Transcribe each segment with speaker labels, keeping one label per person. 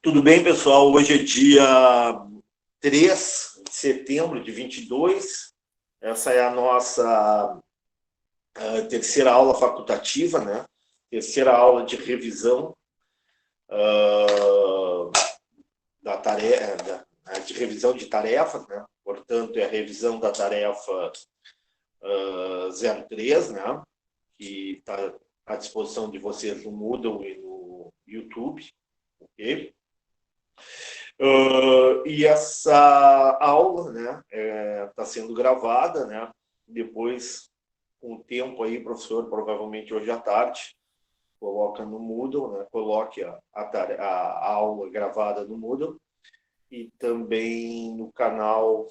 Speaker 1: Tudo bem, pessoal? Hoje é dia 3 de setembro de 22. Essa é a nossa terceira aula facultativa, né? Terceira aula de revisão da tarefa, de revisão de tarefas, né? Portanto, é a revisão da tarefa 03, né? Que está à disposição de vocês no Moodle e no YouTube, ok? E essa aula, né, está sendo gravada, né? Depois, com o tempo aí, professor, provavelmente hoje à tarde, coloca no Moodle, né? Coloque a aula gravada no Moodle e também no canal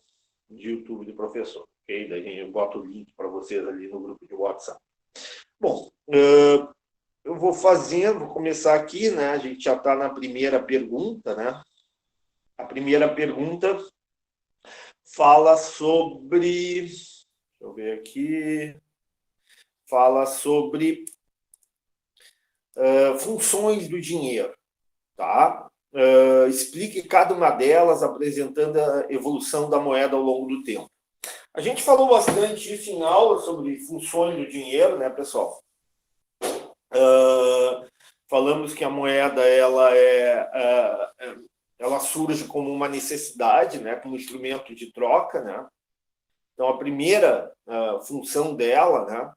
Speaker 1: de YouTube do professor, ok? Daí eu boto o link para vocês ali no grupo de WhatsApp. Bom, eu vou começar aqui, né? A gente já está na primeira pergunta, né? A primeira pergunta fala sobre... Deixa eu ver aqui. Fala sobre funções do dinheiro, tá? Explique cada uma delas, apresentando a evolução da moeda ao longo do tempo. A gente falou bastante isso em aula sobre funções do dinheiro, né, pessoal? Falamos que a moeda ela surge como uma necessidade, né, como instrumento de troca, né? Então, a primeira função dela, né,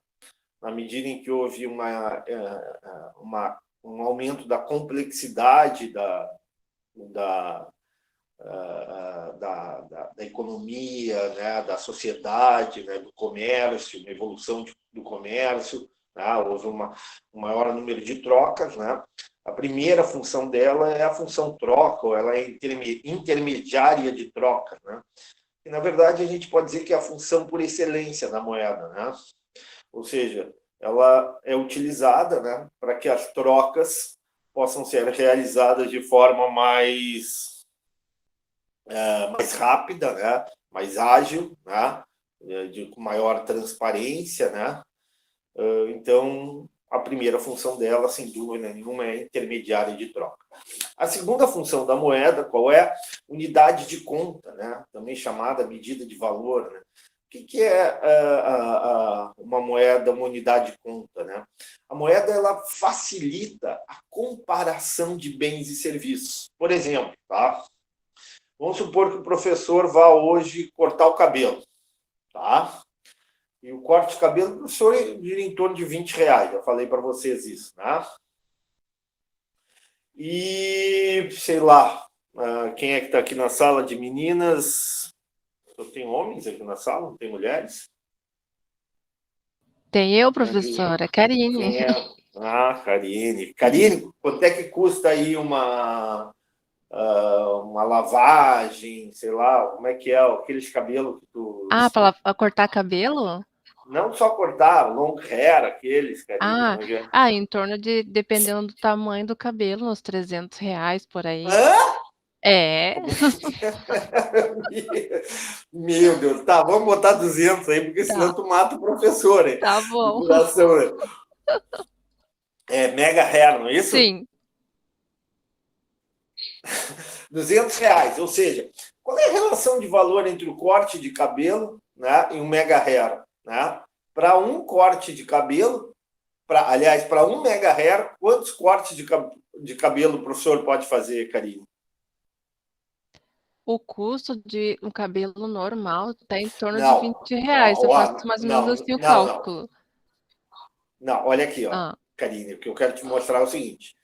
Speaker 1: na medida em que houve um aumento da complexidade da economia, né, da sociedade, né, do comércio, uma evolução do comércio, né, houve um maior número de trocas, né? A primeira função dela é a função troca, ou ela é intermediária de troca, né? E, na verdade, a gente pode dizer que é a função por excelência da moeda, né? Ou seja, ela é utilizada, né, para que as trocas possam ser realizadas de forma mais rápida, né, mais ágil, né, com maior transparência, né? Então, a primeira função dela, sem dúvida nenhuma, é intermediária de troca. A segunda função da moeda, qual é? Unidade de conta, né? Também chamada medida de valor, né? O que é uma moeda, uma unidade de conta, né? A moeda ela facilita a comparação de bens e serviços. Por exemplo, tá? Vamos supor que o professor vá hoje cortar o cabelo, tá? E o corte de cabelo do professor gira em torno de R$20. Já falei para vocês isso, né? E, sei lá, quem é que está aqui na sala de meninas? Só tem homens aqui na sala, não tem mulheres?
Speaker 2: Tem eu, professora, Karine.
Speaker 1: Quem é? Ah, Karine. Karine, quanto é que custa aí uma lavagem, sei lá, como é que é aqueles cabelos que tu...
Speaker 2: Ah, para cortar cabelo?
Speaker 1: Não só cortar, long hair, aqueles, Karine.
Speaker 2: Ah,
Speaker 1: Como é que é?
Speaker 2: em torno de, dependendo do tamanho do cabelo, uns R$300 por aí.
Speaker 1: Hã?
Speaker 2: É,
Speaker 1: Como é que é? Meu Deus, tá, vamos botar 200 aí, porque
Speaker 2: tá,
Speaker 1: senão tu mata o professor, hein?
Speaker 2: tá
Speaker 1: De
Speaker 2: bom.
Speaker 1: coração, né? É mega hair, não é isso?
Speaker 2: Sim,
Speaker 1: R$200, ou seja, qual é a relação de valor entre o corte de cabelo, né, e um mega hair, né? Para um corte de cabelo, aliás, para um mega hair, quantos cortes de cabelo o professor pode fazer, Karine?
Speaker 2: o custo de um cabelo normal está em torno de
Speaker 1: Não,
Speaker 2: R$20. Eu faço
Speaker 1: ó,
Speaker 2: mais ou menos
Speaker 1: não,
Speaker 2: assim o
Speaker 1: não, não,
Speaker 2: cálculo.
Speaker 1: não, olha aqui, ó,
Speaker 2: Ah,
Speaker 1: Karine, o que eu quero te mostrar é o seguinte: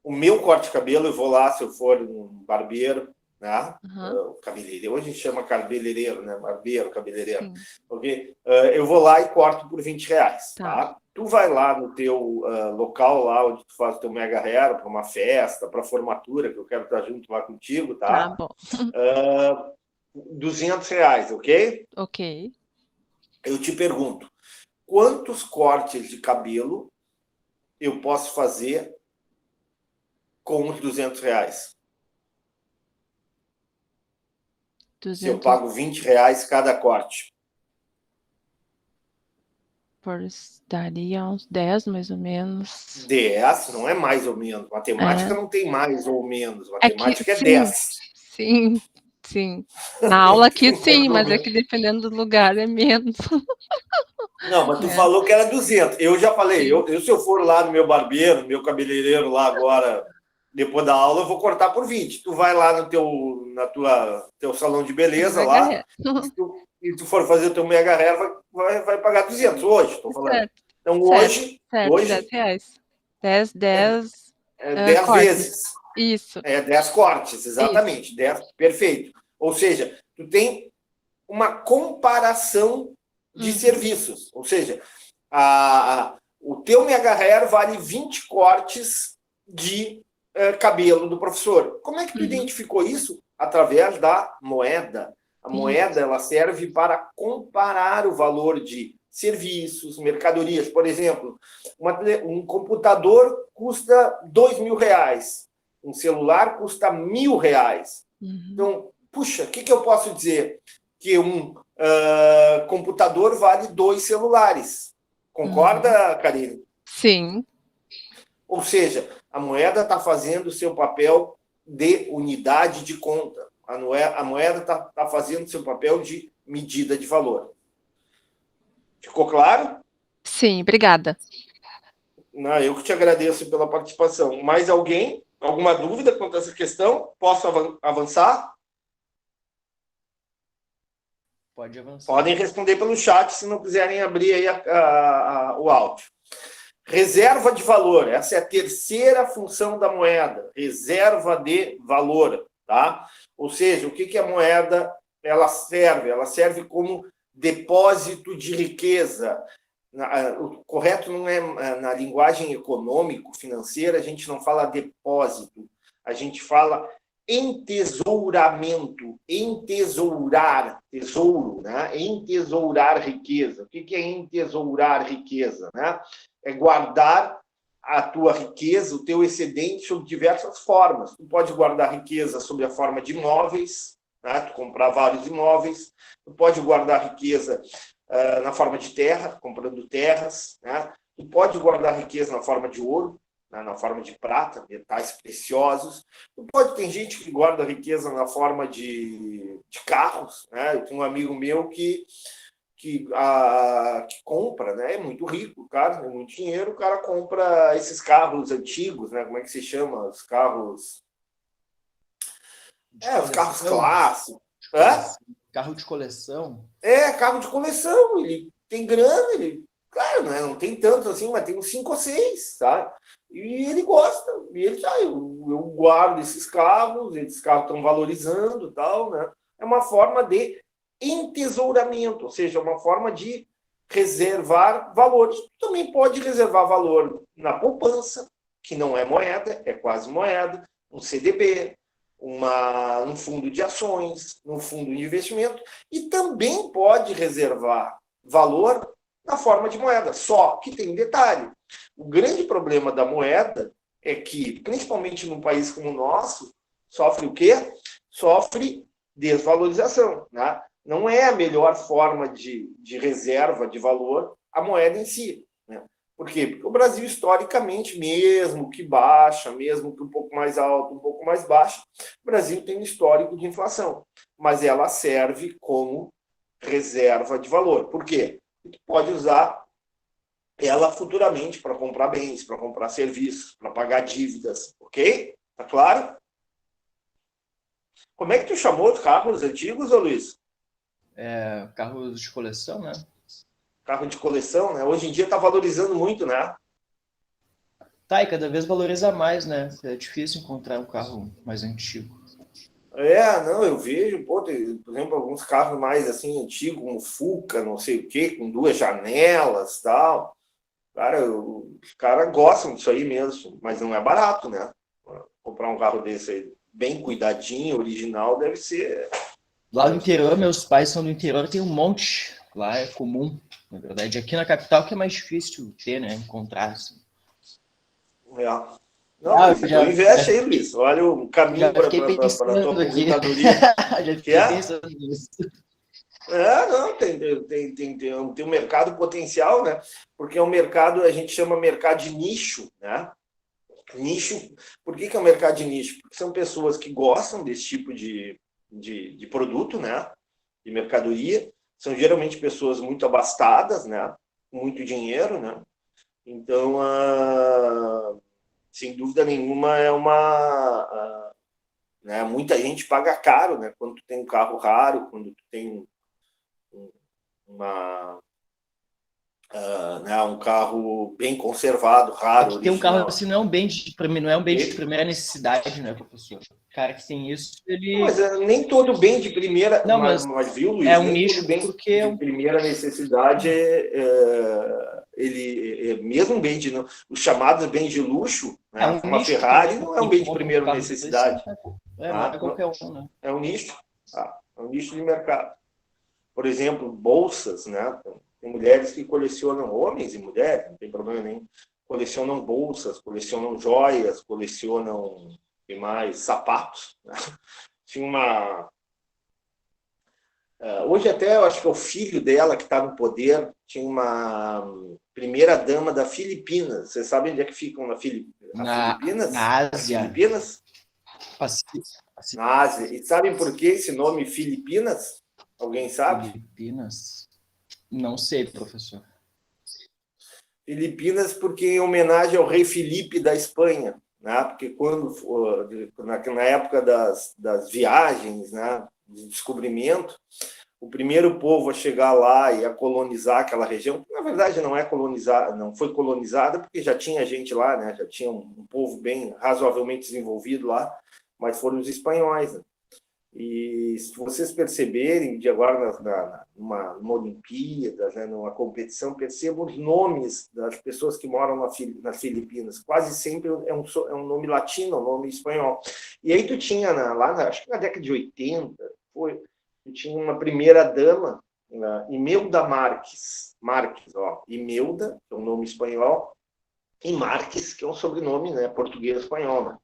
Speaker 1: o meu corte de cabelo, eu vou lá, se eu for um barbeiro, né?
Speaker 2: aham,
Speaker 1: Cabeleireiro, hoje a gente chama cabeleireiro, né? Barbeiro, cabeleireiro.
Speaker 2: sim,
Speaker 1: Okay? Eu vou lá e corto por R$20,
Speaker 2: tá,
Speaker 1: tá? Tu vai lá no teu local, lá onde tu faz o teu mega hair, para uma festa, para formatura, que eu quero estar junto lá contigo,
Speaker 2: tá
Speaker 1: tá?
Speaker 2: bom.
Speaker 1: R$200, ok?
Speaker 2: Ok.
Speaker 1: Eu te pergunto, quantos cortes de cabelo eu posso fazer com os R$200? Se eu
Speaker 2: 200.
Speaker 1: pago R$20 cada corte.
Speaker 2: daria uns 10, mais ou menos.
Speaker 1: 10, não é mais ou menos. Matemática
Speaker 2: É.
Speaker 1: não tem mais ou menos.
Speaker 2: É que
Speaker 1: Matemática é
Speaker 2: sim,
Speaker 1: 10.
Speaker 2: sim, sim. Na aula aqui
Speaker 1: Não tem
Speaker 2: sim, mas é
Speaker 1: problema.
Speaker 2: que dependendo do lugar é menos.
Speaker 1: Não, mas tu
Speaker 2: É,
Speaker 1: falou que era 200. Eu já falei,
Speaker 2: sim.
Speaker 1: se eu for lá no meu barbeiro, no meu cabeleireiro lá agora, depois da aula, eu vou cortar por 20. Tu vai lá no teu salão de beleza
Speaker 2: Mega
Speaker 1: lá,
Speaker 2: ré.
Speaker 1: e tu for fazer o teu mega hair, vai pagar 200 hoje, estou falando.
Speaker 2: Certo,
Speaker 1: Então
Speaker 2: certo, certo,
Speaker 1: hoje
Speaker 2: R$10. 10
Speaker 1: é 10
Speaker 2: cortes.
Speaker 1: vezes.
Speaker 2: Isso,
Speaker 1: É 10 cortes,
Speaker 2: isso.
Speaker 1: exatamente. 10, perfeito. Ou seja, tu tem uma comparação de
Speaker 2: Uhum,
Speaker 1: serviços. Ou seja, o teu mega hair vale 20 cortes de cabelo do professor. Como é que tu
Speaker 2: uhum.
Speaker 1: identificou isso? Através da moeda. A
Speaker 2: Isso.
Speaker 1: moeda ela serve para comparar o valor de serviços, mercadorias. Por exemplo, um computador custa R$2.000, um celular custa R$1.000.
Speaker 2: Uhum,
Speaker 1: Então, puxa, o que eu posso dizer? Que um computador vale 2 celulares.
Speaker 2: uhum.
Speaker 1: Concorda, Karine?
Speaker 2: Sim,
Speaker 1: Ou seja, a moeda está fazendo o seu papel de unidade de conta. A moeda está fazendo o seu papel de medida de valor. Ficou claro?
Speaker 2: sim, obrigada.
Speaker 1: Não, eu que te agradeço pela participação. Mais alguém? Alguma dúvida quanto a essa questão? Posso avançar?
Speaker 3: Pode avançar.
Speaker 1: Podem responder pelo chat se não quiserem abrir aí o áudio. Reserva de valor, essa é a terceira função da moeda, reserva de valor, tá? Ou seja, o que a moeda ela serve? Ela serve como depósito de riqueza. O correto não é na linguagem econômico-financeira, a gente não fala depósito, a gente fala entesouramento, entesourar, tesouro, né? Entesourar riqueza. O que é entesourar riqueza, né? É guardar a tua riqueza, o teu excedente sob diversas formas. Tu pode guardar riqueza sob a forma de imóveis, né? Tu comprar vários imóveis. Tu pode guardar riqueza na forma de terra, comprando terras, né? Tu pode guardar riqueza na forma de ouro, né? Na forma de prata, metais preciosos. Tu pode, tem gente que guarda riqueza na forma de carros, né? Eu tenho um amigo meu que compra, né? É muito rico, cara, é muito dinheiro, o cara compra esses carros antigos, né? Como é que se chama? Os carros.
Speaker 3: De
Speaker 1: Os carros
Speaker 3: coleção,
Speaker 1: clássicos.
Speaker 3: de coleção. Carro de coleção.
Speaker 1: Carro de coleção. Ele tem grana, ele. Claro, né? Não tem tanto assim, mas tem uns 5 ou 6, tá? E ele gosta. E ele, eu guardo esses carros estão valorizando e tal, né? É uma forma de entesouramento, ou seja, uma forma de reservar valores. Tu também pode reservar valor na poupança, que não é moeda, é quase moeda, um CDB, um fundo de ações, um fundo de investimento, e também pode reservar valor na forma de moeda. Só que tem um detalhe: o grande problema da moeda é que, principalmente num país como o nosso, sofre o quê? Sofre desvalorização, né? Não é a melhor forma de reserva de valor a moeda em si, né? Por quê? Porque o Brasil, historicamente, mesmo que baixa, mesmo que um pouco mais alto, um pouco mais baixo, o Brasil tem um histórico de inflação, mas ela serve como reserva de valor. Por quê? Porque tu pode usar ela futuramente para comprar bens, para comprar serviços, para pagar dívidas, ok? Tá claro? Como é que tu chamou os carros antigos, ô Luiz?
Speaker 3: Carros de coleção, né?
Speaker 1: Carro de coleção, né? Hoje em dia está valorizando muito, né?
Speaker 3: Tá, e cada vez valoriza mais, né? É difícil encontrar um carro mais antigo.
Speaker 1: Não, eu vejo, pô, tem, por exemplo, alguns carros mais assim antigos, como Fuca, não sei o quê, com 2 janelas, tal. Cara, os caras gostam disso aí mesmo, mas não é barato, né? Comprar um carro desse aí, bem cuidadinho, original, deve ser.
Speaker 3: Lá no interior, meus pais são do interior, tem um monte. Lá é comum, na verdade. Aqui na capital que é mais difícil ter, né? Encontrar, assim.
Speaker 1: Não, mas então investe aí, Luiz. Olha o
Speaker 3: já
Speaker 1: caminho para
Speaker 3: fiquei
Speaker 1: a tua
Speaker 3: pensando aqui.
Speaker 1: aposentadoria.
Speaker 3: Já
Speaker 1: Que
Speaker 3: fiquei
Speaker 1: é?
Speaker 3: pensando nisso.
Speaker 1: Não, tem um mercado potencial, né? Porque é um mercado, a gente chama mercado de nicho, né? Nicho, por que é um mercado de nicho? Porque são pessoas que gostam desse tipo de produto, né? De mercadoria. São geralmente pessoas muito abastadas, né? Com muito dinheiro, né? Então, sem dúvida nenhuma, né? Muita gente paga caro, né? Quando tu tem um carro raro, quando tu tem né? Um carro bem conservado,
Speaker 3: É
Speaker 1: raro,
Speaker 3: que ter um carro
Speaker 1: original.
Speaker 3: assim não é um bem de primeira necessidade, né, professor? O cara que tem isso,
Speaker 1: Mas
Speaker 3: ele...
Speaker 1: nem todo bem de primeira,
Speaker 3: Não, mas
Speaker 1: mas viu,
Speaker 3: é
Speaker 1: Luiz,
Speaker 3: um
Speaker 1: nem todo
Speaker 3: nicho
Speaker 1: bem
Speaker 3: porque é
Speaker 1: de
Speaker 3: um...
Speaker 1: primeira necessidade mesmo bem de os chamados bens de luxo,
Speaker 3: É
Speaker 1: né?
Speaker 3: um
Speaker 1: Uma
Speaker 3: nicho
Speaker 1: Ferrari
Speaker 3: também,
Speaker 1: não é um
Speaker 3: quem
Speaker 1: bem de
Speaker 3: compra um
Speaker 1: primeira
Speaker 3: carro desse,
Speaker 1: necessidade,
Speaker 3: não é
Speaker 1: tá?
Speaker 3: qualquer um, né?
Speaker 1: É um nicho, tá? É um nicho de mercado. Por exemplo, bolsas, né? Tem mulheres que colecionam, homens e mulheres, não tem problema nenhum, colecionam bolsas, colecionam joias, colecionam, e mais, sapatos, né? Tinha uma... Hoje até eu acho que é o filho dela que está no poder, tinha uma primeira dama da Filipinas. Vocês sabem onde é que ficam na
Speaker 3: Na
Speaker 1: Filipinas? As
Speaker 3: Ásia,
Speaker 1: Filipinas?
Speaker 3: Pacífico,
Speaker 1: Na Ásia. E sabem por que esse nome Filipinas? Alguém sabe?
Speaker 3: Filipinas. Não sei, professor.
Speaker 1: Filipinas porque em homenagem ao rei Filipe da Espanha, né? Porque quando na época das viagens, né, de descobrimento, o primeiro povo a chegar lá e a colonizar aquela região, que na verdade não é colonizada, não foi colonizada porque já tinha gente lá, né? Já tinha um povo bem razoavelmente desenvolvido lá, mas foram os espanhóis, né? E se vocês perceberem, de agora numa Olimpíada, né, numa competição, percebam os nomes das pessoas que moram nas Filipinas. Quase sempre é um nome latino, um nome espanhol. E aí tu tinha, acho que na década de 80, tu tinha uma primeira-dama, Imelda Marques, ó, Imelda, que é um nome espanhol, e Marques, que é um sobrenome, né, português-espanhol, né?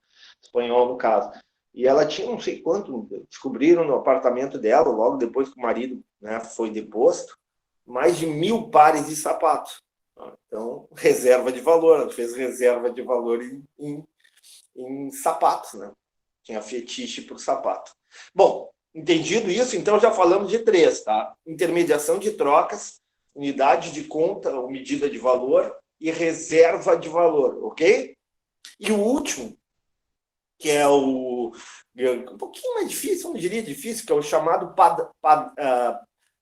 Speaker 1: Espanhol no caso. E ela tinha não sei quanto, descobriram no apartamento dela, logo depois que o marido, né, foi deposto, mais de 1.000 pares de sapatos. Então, reserva de valor, ela fez reserva de valor em sapatos, né? Tinha fetiche por sapato. Bom, entendido isso, então já falamos de 3, tá? Intermediação de trocas, unidade de conta ou medida de valor e reserva de valor, ok? E o último, que é um pouquinho mais difícil, não diria difícil, que é o chamado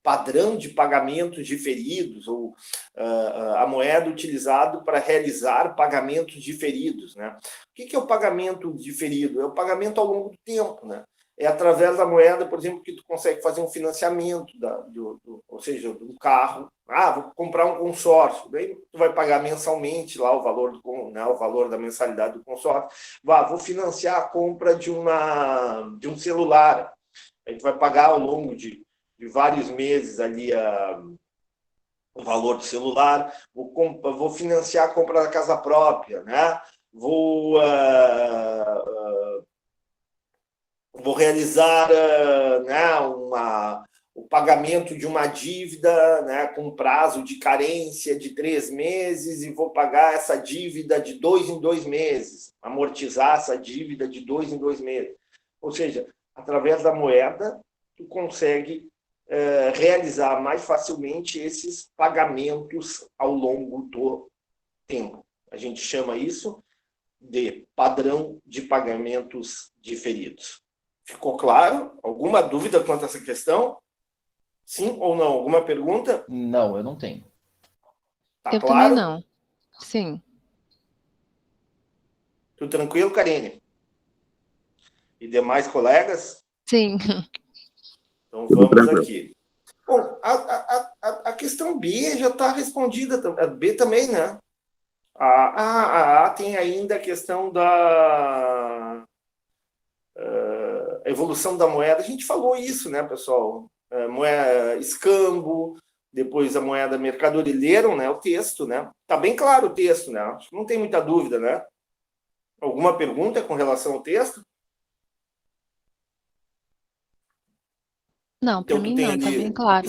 Speaker 1: padrão de pagamentos diferidos, ou a moeda utilizada para realizar pagamentos diferidos, né? O que é o pagamento diferido? É o pagamento ao longo do tempo, né? É através da moeda, por exemplo, que tu consegue fazer um financiamento, ou seja, do carro. Vou comprar um consórcio. Daí tu vai pagar mensalmente lá o valor da mensalidade do consórcio. Vou financiar a compra de um celular. Aí tu vai pagar ao longo de vários meses ali o valor do celular. Vou financiar a compra da casa própria, né? Vou realizar, né, o pagamento de uma dívida, né, com prazo de carência de 3 meses e vou pagar essa dívida de 2 em 2 meses, amortizar essa dívida de 2 em 2 meses. Ou seja, através da moeda, tu consegue realizar mais facilmente esses pagamentos ao longo do tempo. A gente chama isso de padrão de pagamentos diferidos. Ficou claro? Alguma dúvida quanto a essa questão? Sim ou não? Alguma pergunta?
Speaker 3: Não, eu não tenho.
Speaker 1: Tá
Speaker 2: Eu também
Speaker 1: claro?
Speaker 2: não. Sim.
Speaker 1: Tudo tranquilo, Karine? E demais colegas?
Speaker 2: Sim.
Speaker 1: Então
Speaker 4: Tudo
Speaker 1: vamos
Speaker 4: tranquilo.
Speaker 1: aqui. Bom, a questão B já está respondida. A B também, né? A tem ainda a questão da evolução da moeda. A gente falou isso, né, pessoal? Moeda, escambo, depois a moeda mercadoria. Leram, né, o texto, né? Tá bem claro o texto, né? Acho que não tem muita dúvida, né? Alguma pergunta com relação ao texto?
Speaker 2: Não, para
Speaker 1: Então, tu
Speaker 2: mim
Speaker 1: tem
Speaker 2: não, tá bem
Speaker 1: ali
Speaker 2: claro.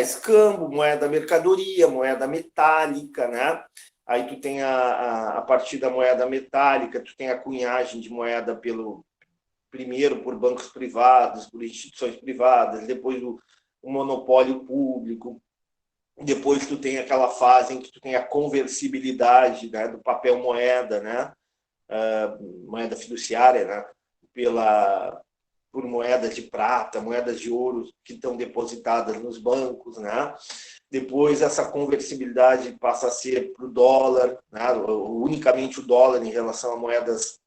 Speaker 1: escambo, moeda mercadoria, moeda metálica, né? Aí tu tem a partir da moeda metálica, tu tem a cunhagem de moeda primeiro por bancos privados, por instituições privadas, depois o monopólio público, depois tu tem aquela fase em que tu tem a conversibilidade, né, do papel moeda, né? Moeda fiduciária, né? Por moedas de prata, moedas de ouro que estão depositadas nos bancos, né? Depois essa conversibilidade passa a ser para o dólar, né? Unicamente o dólar em relação a moedas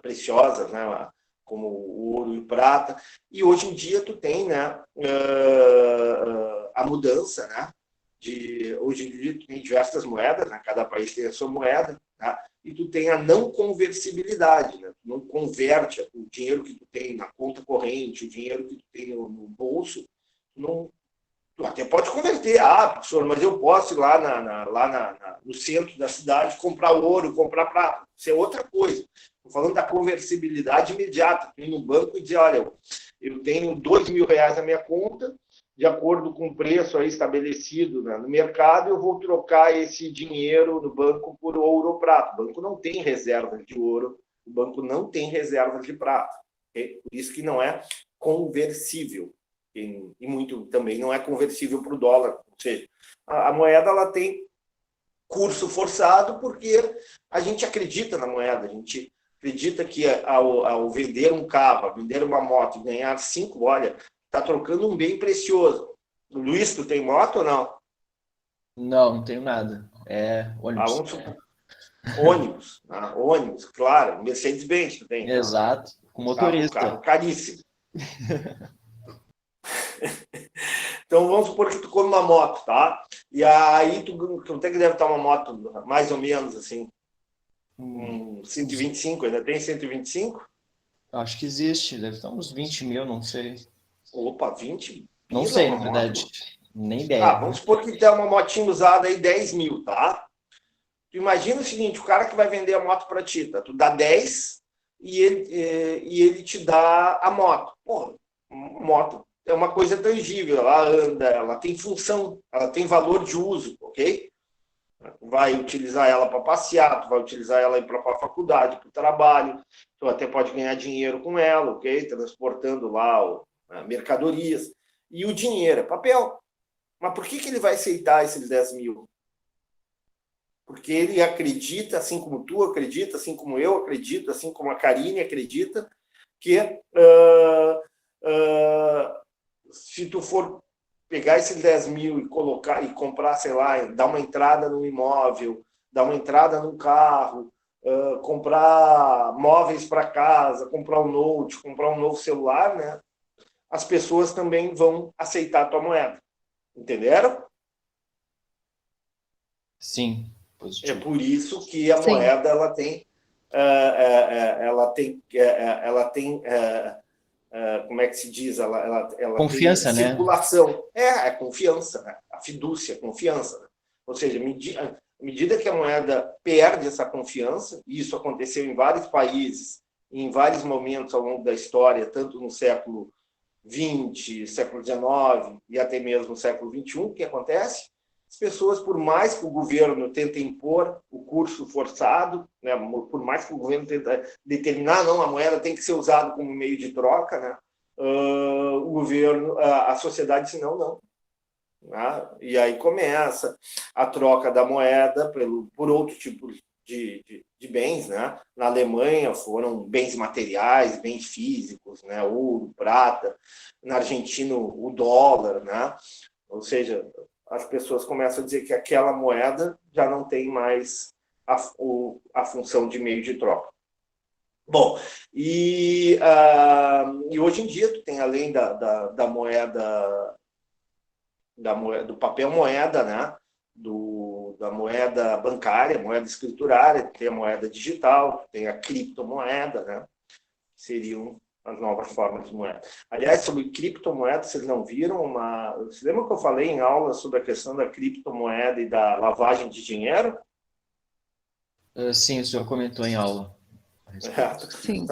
Speaker 1: preciosas, né? Como o ouro e prata. E hoje em dia tu tem, né? A mudança, né? Hoje em dia tu tem diversas moedas, né? Cada país tem a sua moeda, tá? E tu tem a não conversibilidade, né? Tu não converte o dinheiro que tu tem na conta corrente, o dinheiro que tu tem no bolso, tu até pode converter, professor, mas eu posso ir lá no centro da cidade comprar ouro, comprar prata. Isso é outra coisa. Estou falando da conversibilidade imediata. Ir no banco e dizer, olha, eu tenho R$ 2.000 na minha conta, de acordo com o preço aí estabelecido, né, no mercado, eu vou trocar esse dinheiro no banco por ouro ou prata. O banco não tem reservas de ouro, o banco não tem reservas de prata. Okay? Por isso que não é conversível. E muito também não é conversível para o dólar. Ou seja, a moeda ela tem curso forçado porque a gente acredita na moeda, a gente acredita que ao vender um carro, ao vender uma moto e ganhar 5, olha, está trocando um bem precioso. Luiz, tu tem moto ou não?
Speaker 3: Não, não tenho nada. É ônibus.
Speaker 1: Vamos supor. Ônibus, ônibus, claro. Mercedes-Benz tu tem.
Speaker 3: Exato, com motorista.
Speaker 1: Carro caríssimo. Então, vamos supor que tu come uma moto, tá? E aí, quanto é que deve estar uma moto, mais ou menos, assim? 125, ainda tem 125?
Speaker 3: Acho que existe, deve estar uns 20 mil, não sei.
Speaker 1: Opa, 20
Speaker 3: Não
Speaker 1: pila
Speaker 3: sei,
Speaker 1: uma
Speaker 3: na verdade.
Speaker 1: moto?
Speaker 3: Nem ideia.
Speaker 1: Vamos supor que tem uma motinha usada aí 10 mil, tá? Tu imagina o seguinte, o cara que vai vender a moto para ti, tá? Tu dá 10 e ele te dá a moto. Pô, moto é uma coisa tangível, ela anda, ela tem função, ela tem valor de uso, ok? Tu vai utilizar ela para passear, tu vai utilizar ela para a faculdade, para o trabalho, tu até pode ganhar dinheiro com ela, ok? Transportando lá mercadorias. E o dinheiro é papel. Mas por que ele vai aceitar esses 10 mil? Porque ele acredita, assim como tu acredita, assim como eu acredito, assim como a Karine acredita, que se tu for pegar esses 10 mil e colocar e comprar, sei lá, dar uma entrada no imóvel, dar uma entrada no carro, comprar móveis para casa, comprar um note, comprar um novo celular, né? As pessoas também vão aceitar a tua moeda. Entenderam?
Speaker 3: Sim,
Speaker 1: É
Speaker 3: positivo.
Speaker 1: por isso que a
Speaker 2: Sim.
Speaker 1: moeda ela tem como é que se diz? Ela
Speaker 3: Confiança,
Speaker 1: tem
Speaker 3: né?
Speaker 1: circulação. É confiança, né? A fidúcia, confiança. Né? Ou seja, à medida que a moeda perde essa confiança, e isso aconteceu em vários países, em vários momentos ao longo da história, tanto no século XX, século XIX e até mesmo no século XXI, o que acontece? As pessoas, por mais que o governo tente impor o curso forçado, né, por mais que o governo tente determinar, não, a moeda tem que ser usada como meio de troca, né, o governo, a sociedade disse não. Né? E aí começa a troca da moeda por outro tipo de bens, né? Na Alemanha foram bens materiais, bens físicos, né? Ouro, prata. Na Argentina o dólar, né? Ou seja, as pessoas começam a dizer que aquela moeda já não tem mais a função de meio de troca. Bom, e hoje em dia tu tem, além da moeda, do papel moeda, né? Da moeda bancária, moeda escriturária, tem a moeda digital, tem a criptomoeda, né? Seriam as novas formas de moeda. Aliás, sobre criptomoeda, vocês não viram Você lembra que eu falei em aula sobre a questão da criptomoeda e da lavagem de dinheiro?
Speaker 3: Sim, o senhor comentou em aula. respeito.
Speaker 2: Sim.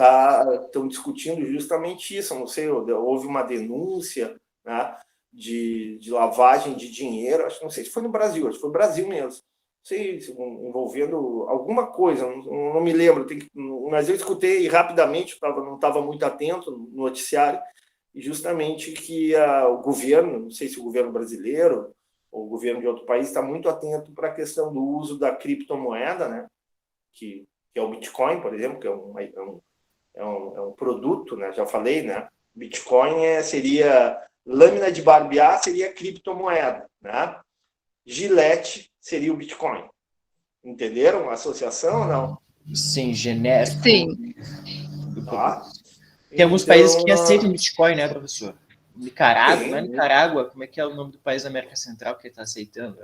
Speaker 1: Estão discutindo justamente isso. Não sei, houve uma denúncia, né, de lavagem de dinheiro, acho que não sei se foi no Brasil, acho que foi no Brasil mesmo. Não sei, envolvendo alguma coisa, não me lembro, mas eu escutei rapidamente, não estava muito atento no noticiário, e justamente que o governo, não sei se o governo brasileiro ou o governo de outro país, está muito atento para a questão do uso da criptomoeda, né, que é o Bitcoin, por exemplo, que é um produto, né, já falei, né, Bitcoin seria lâmina de barbear, seria criptomoeda, né? Gilete seria o Bitcoin. Entenderam a associação ou não?
Speaker 3: Sim, genérico
Speaker 2: Sim.
Speaker 3: do
Speaker 1: Tá.
Speaker 3: produto. Tem alguns países que aceitam Bitcoin, né, professor? Nicarágua, não é Nicarágua? Como é que é o nome do país da América Central que está aceitando?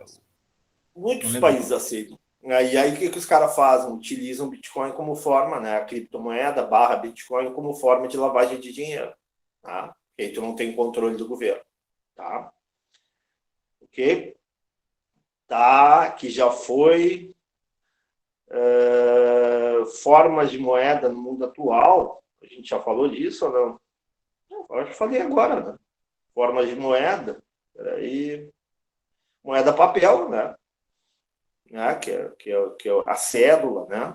Speaker 1: Muitos países aceitam. E aí, o que os caras fazem? Utilizam Bitcoin como forma, né? A criptomoeda / Bitcoin como forma de lavagem de dinheiro. Tá? E aí tu não tem controle do governo. Tá? Ok? Tá, que já foi formas de moeda no mundo atual. A gente já falou disso ou não? Eu acho que falei agora, né? Formas de moeda. Peraí. Moeda papel, né? Que é a cédula, né?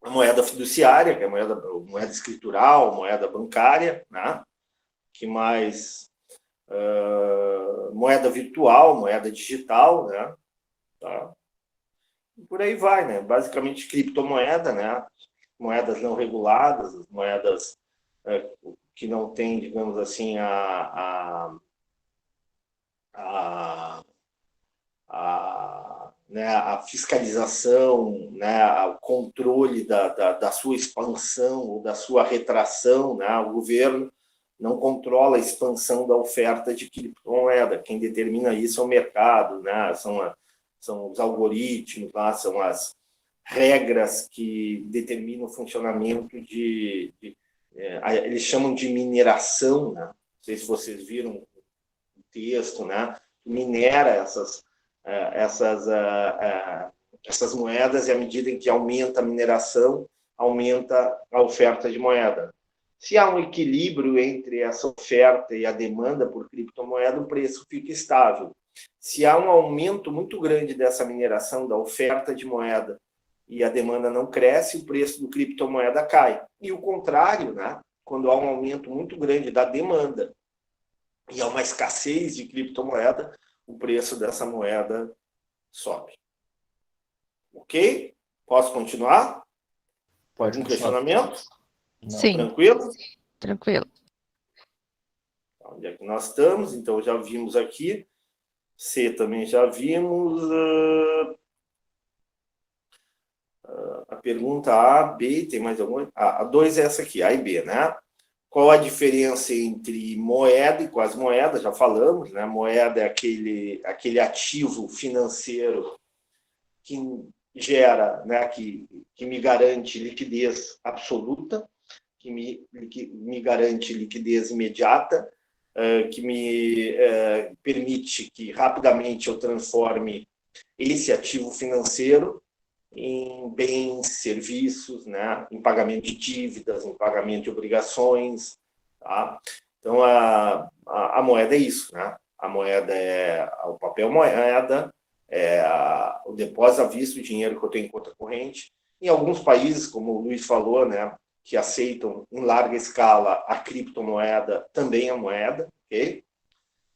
Speaker 1: A moeda fiduciária, que é a moeda escritural, moeda bancária, né? Que mais? Moeda virtual, moeda digital, né? Tá? E por aí vai, né? Basicamente criptomoeda, né? Moedas não reguladas, moedas que não têm, digamos assim, né, a fiscalização, né, o controle da sua expansão ou da sua retração, né? O governo não controla a expansão da oferta de criptomoeda. Quem determina isso é o mercado, né? São os algoritmos, lá, são as regras que determinam o funcionamento eles chamam de mineração, né? Não sei se vocês viram o texto, né? Minera essas moedas, e à medida em que aumenta a mineração, aumenta a oferta de moeda. Se há um equilíbrio entre essa oferta e a demanda por criptomoeda, o preço fica estável. Se há um aumento muito grande dessa mineração, da oferta de moeda, e a demanda não cresce, o preço do criptomoeda cai. E o contrário, né? Quando há um aumento muito grande da demanda e há uma escassez de criptomoeda, o preço dessa moeda sobe. Ok? Posso continuar?
Speaker 3: Pode
Speaker 1: Algum
Speaker 3: continuar.
Speaker 1: questionamento?
Speaker 2: Sim.
Speaker 1: Tranquilo?
Speaker 2: Tranquilo.
Speaker 1: Onde é que nós estamos? Então, já vimos aqui. C também já vimos. A pergunta A, B, tem mais alguma? A 2 é essa aqui, A e B, né? Qual a diferença entre moeda e quase-moeda? Já falamos, né? Moeda é aquele ativo financeiro que gera, né? Que me garante liquidez absoluta, que me garante liquidez imediata, que me permite que rapidamente eu transforme esse ativo financeiro em bens, serviços, né? Em pagamento de dívidas, em pagamento de obrigações. Tá? Então, a moeda é isso. Né? A moeda é o papel moeda, o depósito à vista, o dinheiro que eu tenho em conta corrente. Em alguns países, como o Luiz falou, né, que aceitam em larga escala a criptomoeda, também é moeda. Okay?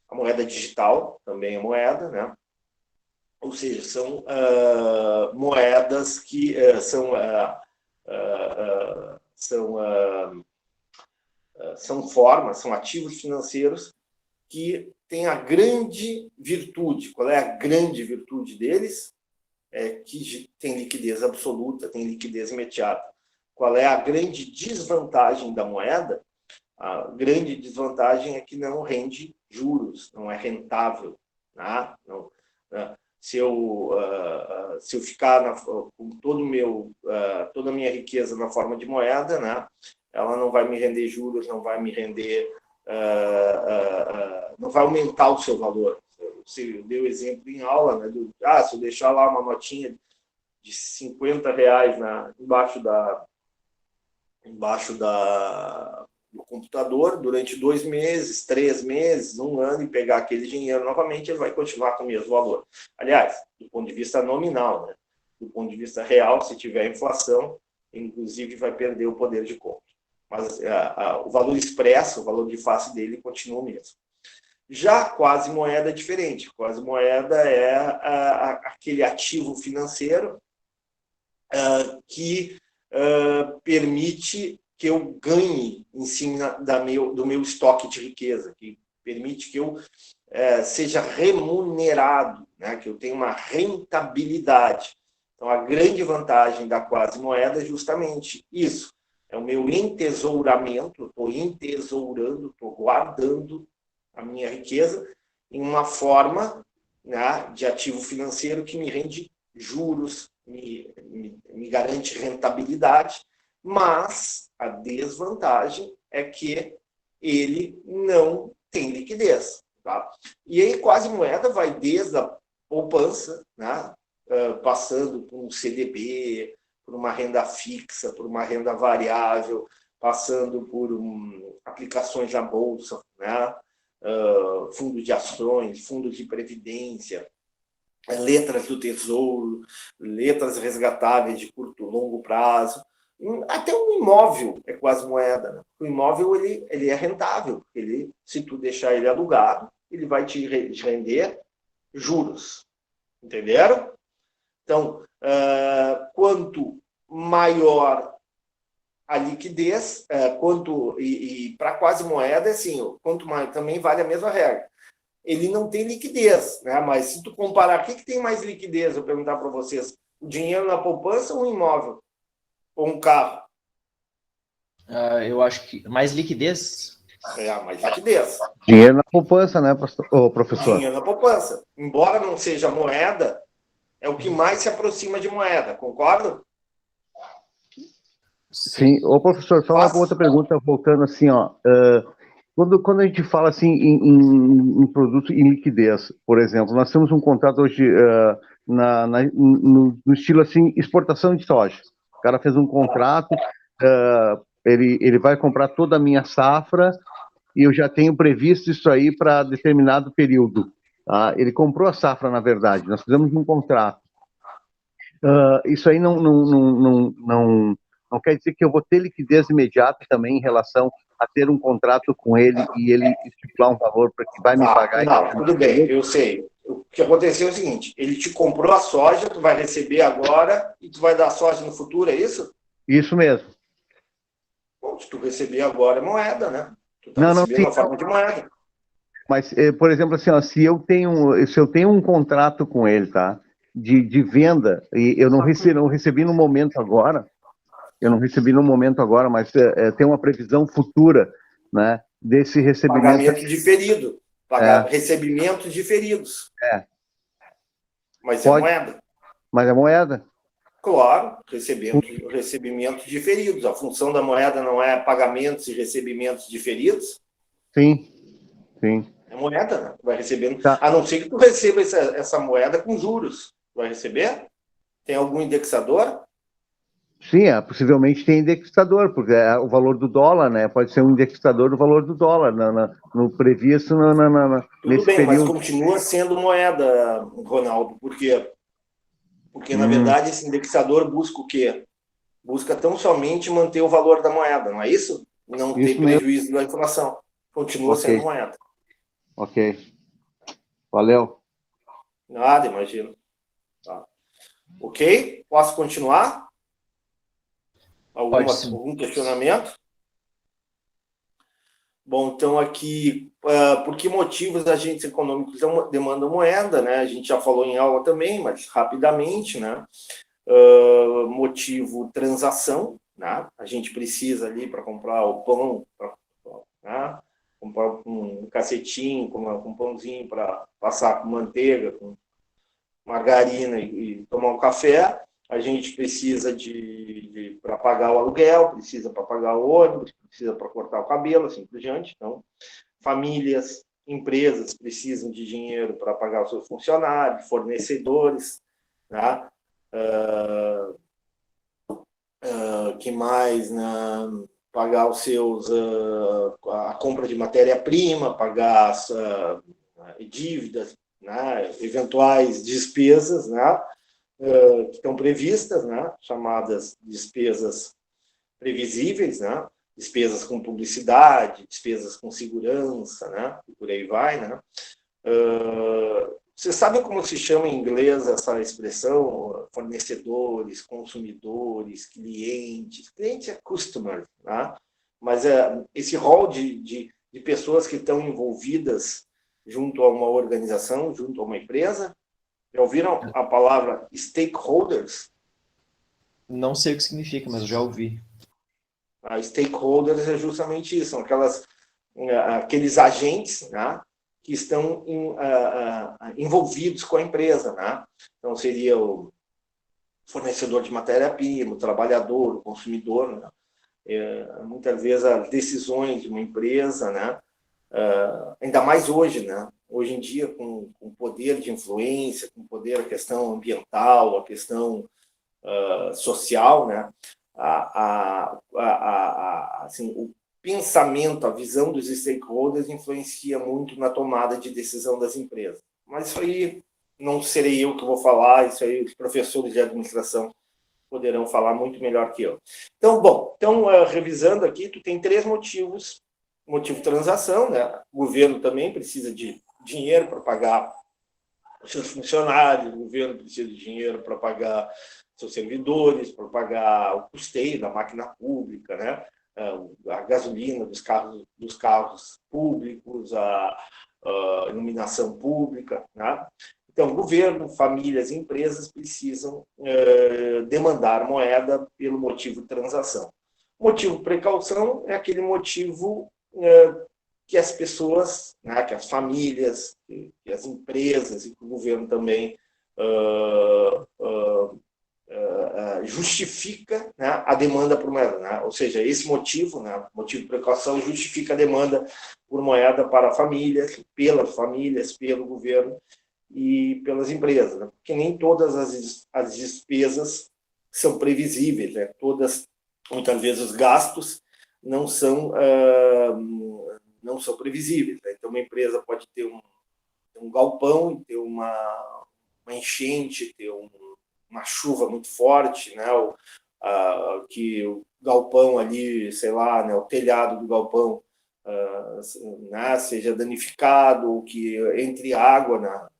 Speaker 1: A moeda digital também é moeda, né? Ou seja, são moedas que são formas, são ativos financeiros que têm a grande virtude. Qual é a grande virtude deles? É que tem liquidez absoluta, tem liquidez imediata. Qual é a grande desvantagem da moeda? A grande desvantagem é que não rende juros, não é rentável. Né? Não, se eu ficar com toda a minha riqueza na forma de moeda, né, ela não vai me render juros, não vai me render, não vai aumentar o seu valor. Você deu exemplo em aula, né, se eu deixar lá uma notinha de R$50 embaixo embaixo do computador durante 2 meses, 3 meses, 1 ano, e pegar aquele dinheiro novamente, ele vai continuar com o mesmo valor. Aliás, do ponto de vista nominal, né? Do ponto de vista real, se tiver inflação, inclusive vai perder o poder de compra. Mas o valor expresso, o valor de face dele continua o mesmo. Já a quasi-moeda é diferente. A quasi-moeda é aquele ativo financeiro que permite que eu ganhe em cima do meu estoque de riqueza, que permite que eu seja remunerado, né? Que eu tenha uma rentabilidade. Então, a grande vantagem da quasi-moeda é justamente isso. É o meu entesouramento, estou entesourando, estou guardando a minha riqueza em uma forma, né, de ativo financeiro que me rende juros, me garante rentabilidade, mas a desvantagem é que ele não tem liquidez. Tá? E aí, quasi-moeda vai desde a poupança, né, passando por um CDB, por uma renda fixa, por uma renda variável, passando por aplicações na bolsa, né, fundo de ações, fundo de previdência, letras do tesouro, letras resgatáveis de curto e longo prazo. Até um imóvel é quase moeda. Né? O imóvel ele é rentável. Se tu deixar ele alugado, ele vai te render juros. Entenderam? Então, quanto maior a liquidez, e para quase moeda, assim, quanto mais, também vale a mesma regra. Ele não tem liquidez, né? Mas se tu comparar, o que tem mais liquidez? Eu perguntar para vocês, o dinheiro na poupança ou um imóvel? Ou um carro?
Speaker 3: Eu acho que mais liquidez.
Speaker 1: Mais liquidez.
Speaker 4: Dinheiro na poupança, né, professor?
Speaker 1: Dinheiro na poupança. Embora não seja moeda, é o que mais se aproxima de moeda, concorda?
Speaker 4: Sim. Ô, professor, só uma outra pergunta, voltando assim, ó. Quando a gente fala assim em produto em liquidez, por exemplo, nós temos um contrato hoje no estilo assim, exportação de soja. O cara fez um contrato, ele vai comprar toda a minha safra e eu já tenho previsto isso aí para determinado período. Tá? Ele comprou a safra, na verdade, nós fizemos um contrato. Isso aí não quer dizer que eu vou ter liquidez imediata também em relação a ter um contrato com ele e ele estipular um valor para que vai me pagar.
Speaker 1: Não, tudo bem, eu sei. O que aconteceu é o seguinte, ele te comprou a soja, tu vai receber agora e tu vai dar soja no futuro, é isso?
Speaker 4: Isso mesmo.
Speaker 1: Bom, se tu receber agora é moeda, né? Tu tá
Speaker 4: Não,
Speaker 1: recebendo
Speaker 4: sim,
Speaker 1: a forma de moeda.
Speaker 4: Mas, por exemplo, assim, ó, se eu tenho um contrato com ele, tá? De venda, e eu não recebi no momento agora, mas tem uma previsão futura, né, desse recebimento.
Speaker 1: Pagamento diferido. Recebimentos diferidos. Mas
Speaker 4: Pode,
Speaker 1: é moeda.
Speaker 4: Mas é moeda.
Speaker 1: Claro, recebimentos diferidos. A função da moeda não é pagamentos e recebimentos diferidos?
Speaker 4: Sim.
Speaker 1: É moeda, né? Tu vai recebendo.
Speaker 4: Tá.
Speaker 1: A não ser que tu receba essa moeda com juros. Tu vai receber? Tem algum indexador?
Speaker 4: Sim, possivelmente tem indexador, porque é o valor do dólar, né? Pode ser um indexador do valor do dólar, no previsto
Speaker 1: Tudo
Speaker 4: nesse
Speaker 1: bem,
Speaker 4: período.
Speaker 1: mas continua sendo moeda, Ronaldo. Por quê? Porque, na verdade, esse indexador busca o quê? Busca tão somente manter o valor da moeda, não é isso? Não ter prejuízo da inflação. Continua sendo moeda.
Speaker 4: Ok. Valeu.
Speaker 1: Nada, imagino. Tá. Ok? Posso continuar? Algum questionamento? Bom, então aqui, por que motivos agentes econômicos demandam moeda, né? A gente já falou em aula também, mas rapidamente, né? Motivo transação, né? A gente precisa ali para comprar o pão, né? Comprar um cacetinho, com um pãozinho para passar com manteiga, com margarina e tomar um café. A gente precisa para pagar o aluguel, precisa para pagar o ônibus, precisa para cortar o cabelo, assim por diante. Então, famílias, empresas precisam de dinheiro para pagar os seus funcionários, fornecedores, né? que mais, né? Pagar os seus, a compra de matéria-prima, pagar as dívidas, né? Eventuais despesas, né? Que estão previstas, né? Chamadas despesas previsíveis, né? Despesas com publicidade, despesas com segurança, né? E por aí vai, né? Vocês sabem como se chama em inglês essa expressão? Fornecedores, consumidores, clientes. Cliente é customer, né? Mas esse rol de pessoas que estão envolvidas junto a uma organização, junto a uma empresa. Já ouviram a palavra stakeholders?
Speaker 3: Não sei o que significa, mas eu já ouvi.
Speaker 1: Stakeholders é justamente isso, são aqueles agentes, né, que estão envolvidos com a empresa, né? Então, seria o fornecedor de matéria-prima, o trabalhador, o consumidor, né? Muitas vezes as decisões de uma empresa, né, ainda mais hoje, né? Hoje em dia, com poder de influência, com poder a questão ambiental, a questão social, né? Assim, o pensamento, a visão dos stakeholders influencia muito na tomada de decisão das empresas. Mas isso aí não serei eu que vou falar, isso aí os professores de administração poderão falar muito melhor que eu. Então, bom, revisando aqui, tu tem 3 motivos. Motivo transação, né? O governo também precisa de dinheiro para pagar os seus funcionários, o governo precisa de dinheiro para pagar seus servidores, para pagar o custeio da máquina pública, né? A gasolina dos carros públicos, a iluminação pública, né? Então, governo, famílias e empresas precisam demandar moeda pelo motivo transação. O motivo precaução é aquele motivo que as pessoas, né, que as famílias, que as empresas e que o governo também justifica, né, a demanda por moeda, né? Ou seja, esse motivo, né, motivo de precaução, justifica a demanda por moeda para famílias, pelas famílias, pelo governo e pelas empresas, né? Porque nem todas as despesas são previsíveis, né? Muitas vezes os gastos não são previsíveis, né? Então, uma empresa pode ter um galpão, ter uma enchente, ter uma chuva muito forte, né? Que o galpão ali, sei lá, né? O telhado do galpão né? Seja danificado, ou que entre água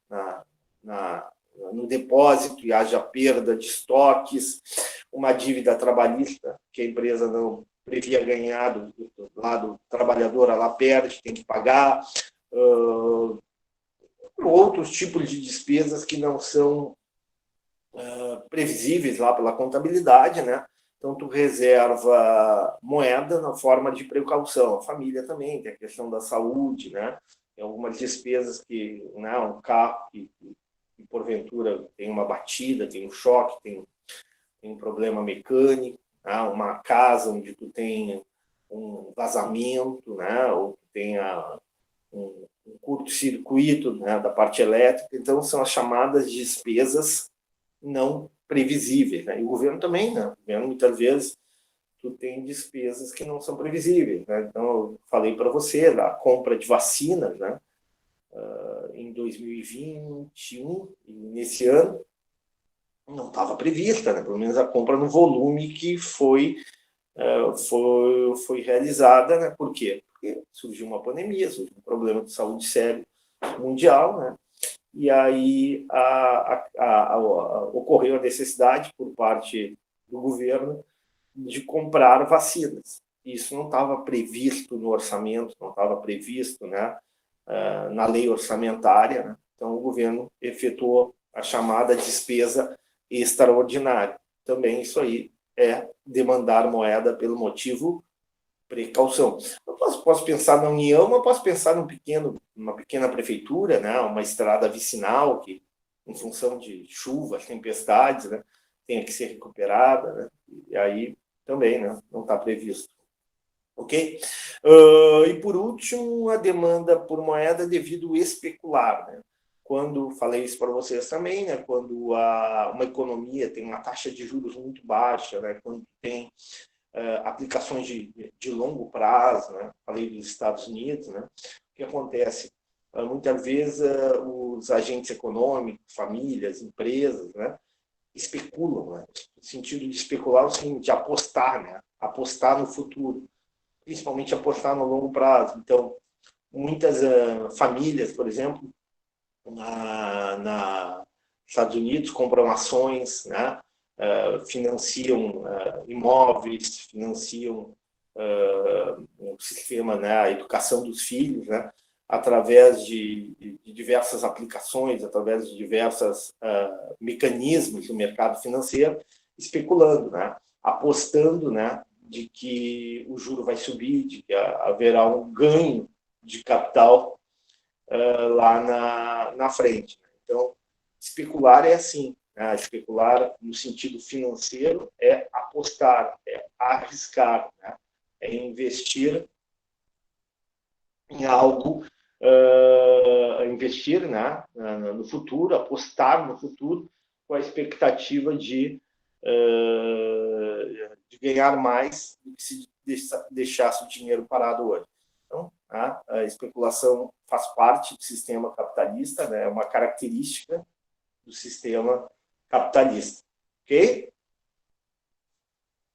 Speaker 1: no depósito e haja perda de estoques, uma dívida trabalhista que a empresa não previa ganhar do lado trabalhador, ela perde, tem que pagar, outros tipos de despesas que não são previsíveis lá pela contabilidade, né? Então, tu reserva moeda na forma de precaução. A família também tem a questão da saúde, né? Tem algumas despesas que, né, um carro que porventura tem uma batida, tem um choque, tem um problema mecânico, né? Uma casa onde tu tem um vazamento, né? Ou tu tenha um curto-circuito, né, da parte elétrica. Então, são as chamadas despesas não previsíveis, né? E o governo também, né? O governo, muitas vezes, tu tem despesas que não são previsíveis, né? Então, eu falei para você da compra de vacinas, né? Em 2021, e nesse ano, não estava prevista, né? Pelo menos a compra no volume que foi realizada, né? Por quê? Porque surgiu uma pandemia, surgiu um problema de saúde sério mundial, né? E aí ocorreu a necessidade por parte do governo de comprar vacinas. Isso não estava previsto no orçamento, não estava previsto, né, na lei orçamentária, né? Então o governo efetuou a chamada despesa extraordinária. Também isso aí é demandar moeda pelo motivo precaução. Eu posso pensar na União, mas posso pensar numa pequena prefeitura, né, uma estrada vicinal que, em função de chuvas, tempestades, né, tenha que ser recuperada, né, e aí também, né, não está previsto. Ok? E por último, a demanda por moeda devido especular, né? Quando falei isso para vocês também, né? Quando uma economia tem uma taxa de juros muito baixa, né? Quando tem aplicações de longo prazo, né? Falei dos Estados Unidos, né? O que acontece? Muitas vezes os agentes econômicos, famílias, empresas, né? Especulam, né? No sentido de especular, assim, de apostar, né? Apostar no futuro, principalmente apostar no longo prazo. Então, muitas famílias, por exemplo, nos Estados Unidos compram ações, né? Financiam imóveis, financiam o sistema, né? A educação dos filhos, né? Através de diversas aplicações, através de diversos mecanismos do mercado financeiro, especulando, né? Apostando, né? De que o juro vai subir, de que haverá um ganho de capital lá na frente. Então, especular é assim, né? Especular no sentido financeiro é apostar, é arriscar, né? É investir em algo, investir, né? No futuro, apostar no futuro com a expectativa de ganhar mais do que se deixasse o dinheiro parado hoje. Então, a especulação faz parte do sistema capitalista, né? É uma característica do sistema capitalista. Ok?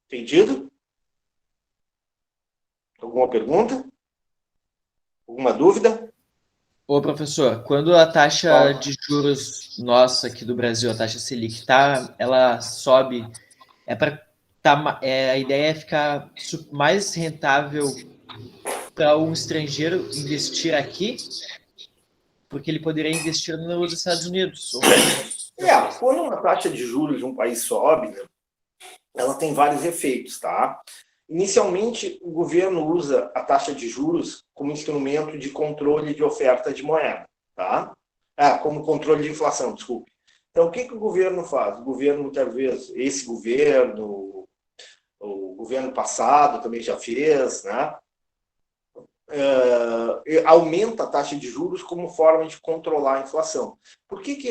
Speaker 1: Entendido? Alguma pergunta? Alguma dúvida?
Speaker 3: Ô, professor, quando a taxa de juros nossa aqui do Brasil, a taxa Selic, ela sobe, a ideia é ficar mais rentável para um estrangeiro investir aqui, porque ele poderia investir nos Estados Unidos.
Speaker 1: Quando uma taxa de juros de um país sobe, né, ela tem vários efeitos, tá? Inicialmente, o governo usa a taxa de juros como instrumento de controle de oferta de moeda, tá? Como controle de inflação, desculpe. Então, o que o governo faz? O governo, muitas vezes, esse governo, o governo passado também já fez, né? Aumenta a taxa de juros como forma de controlar a inflação. Por que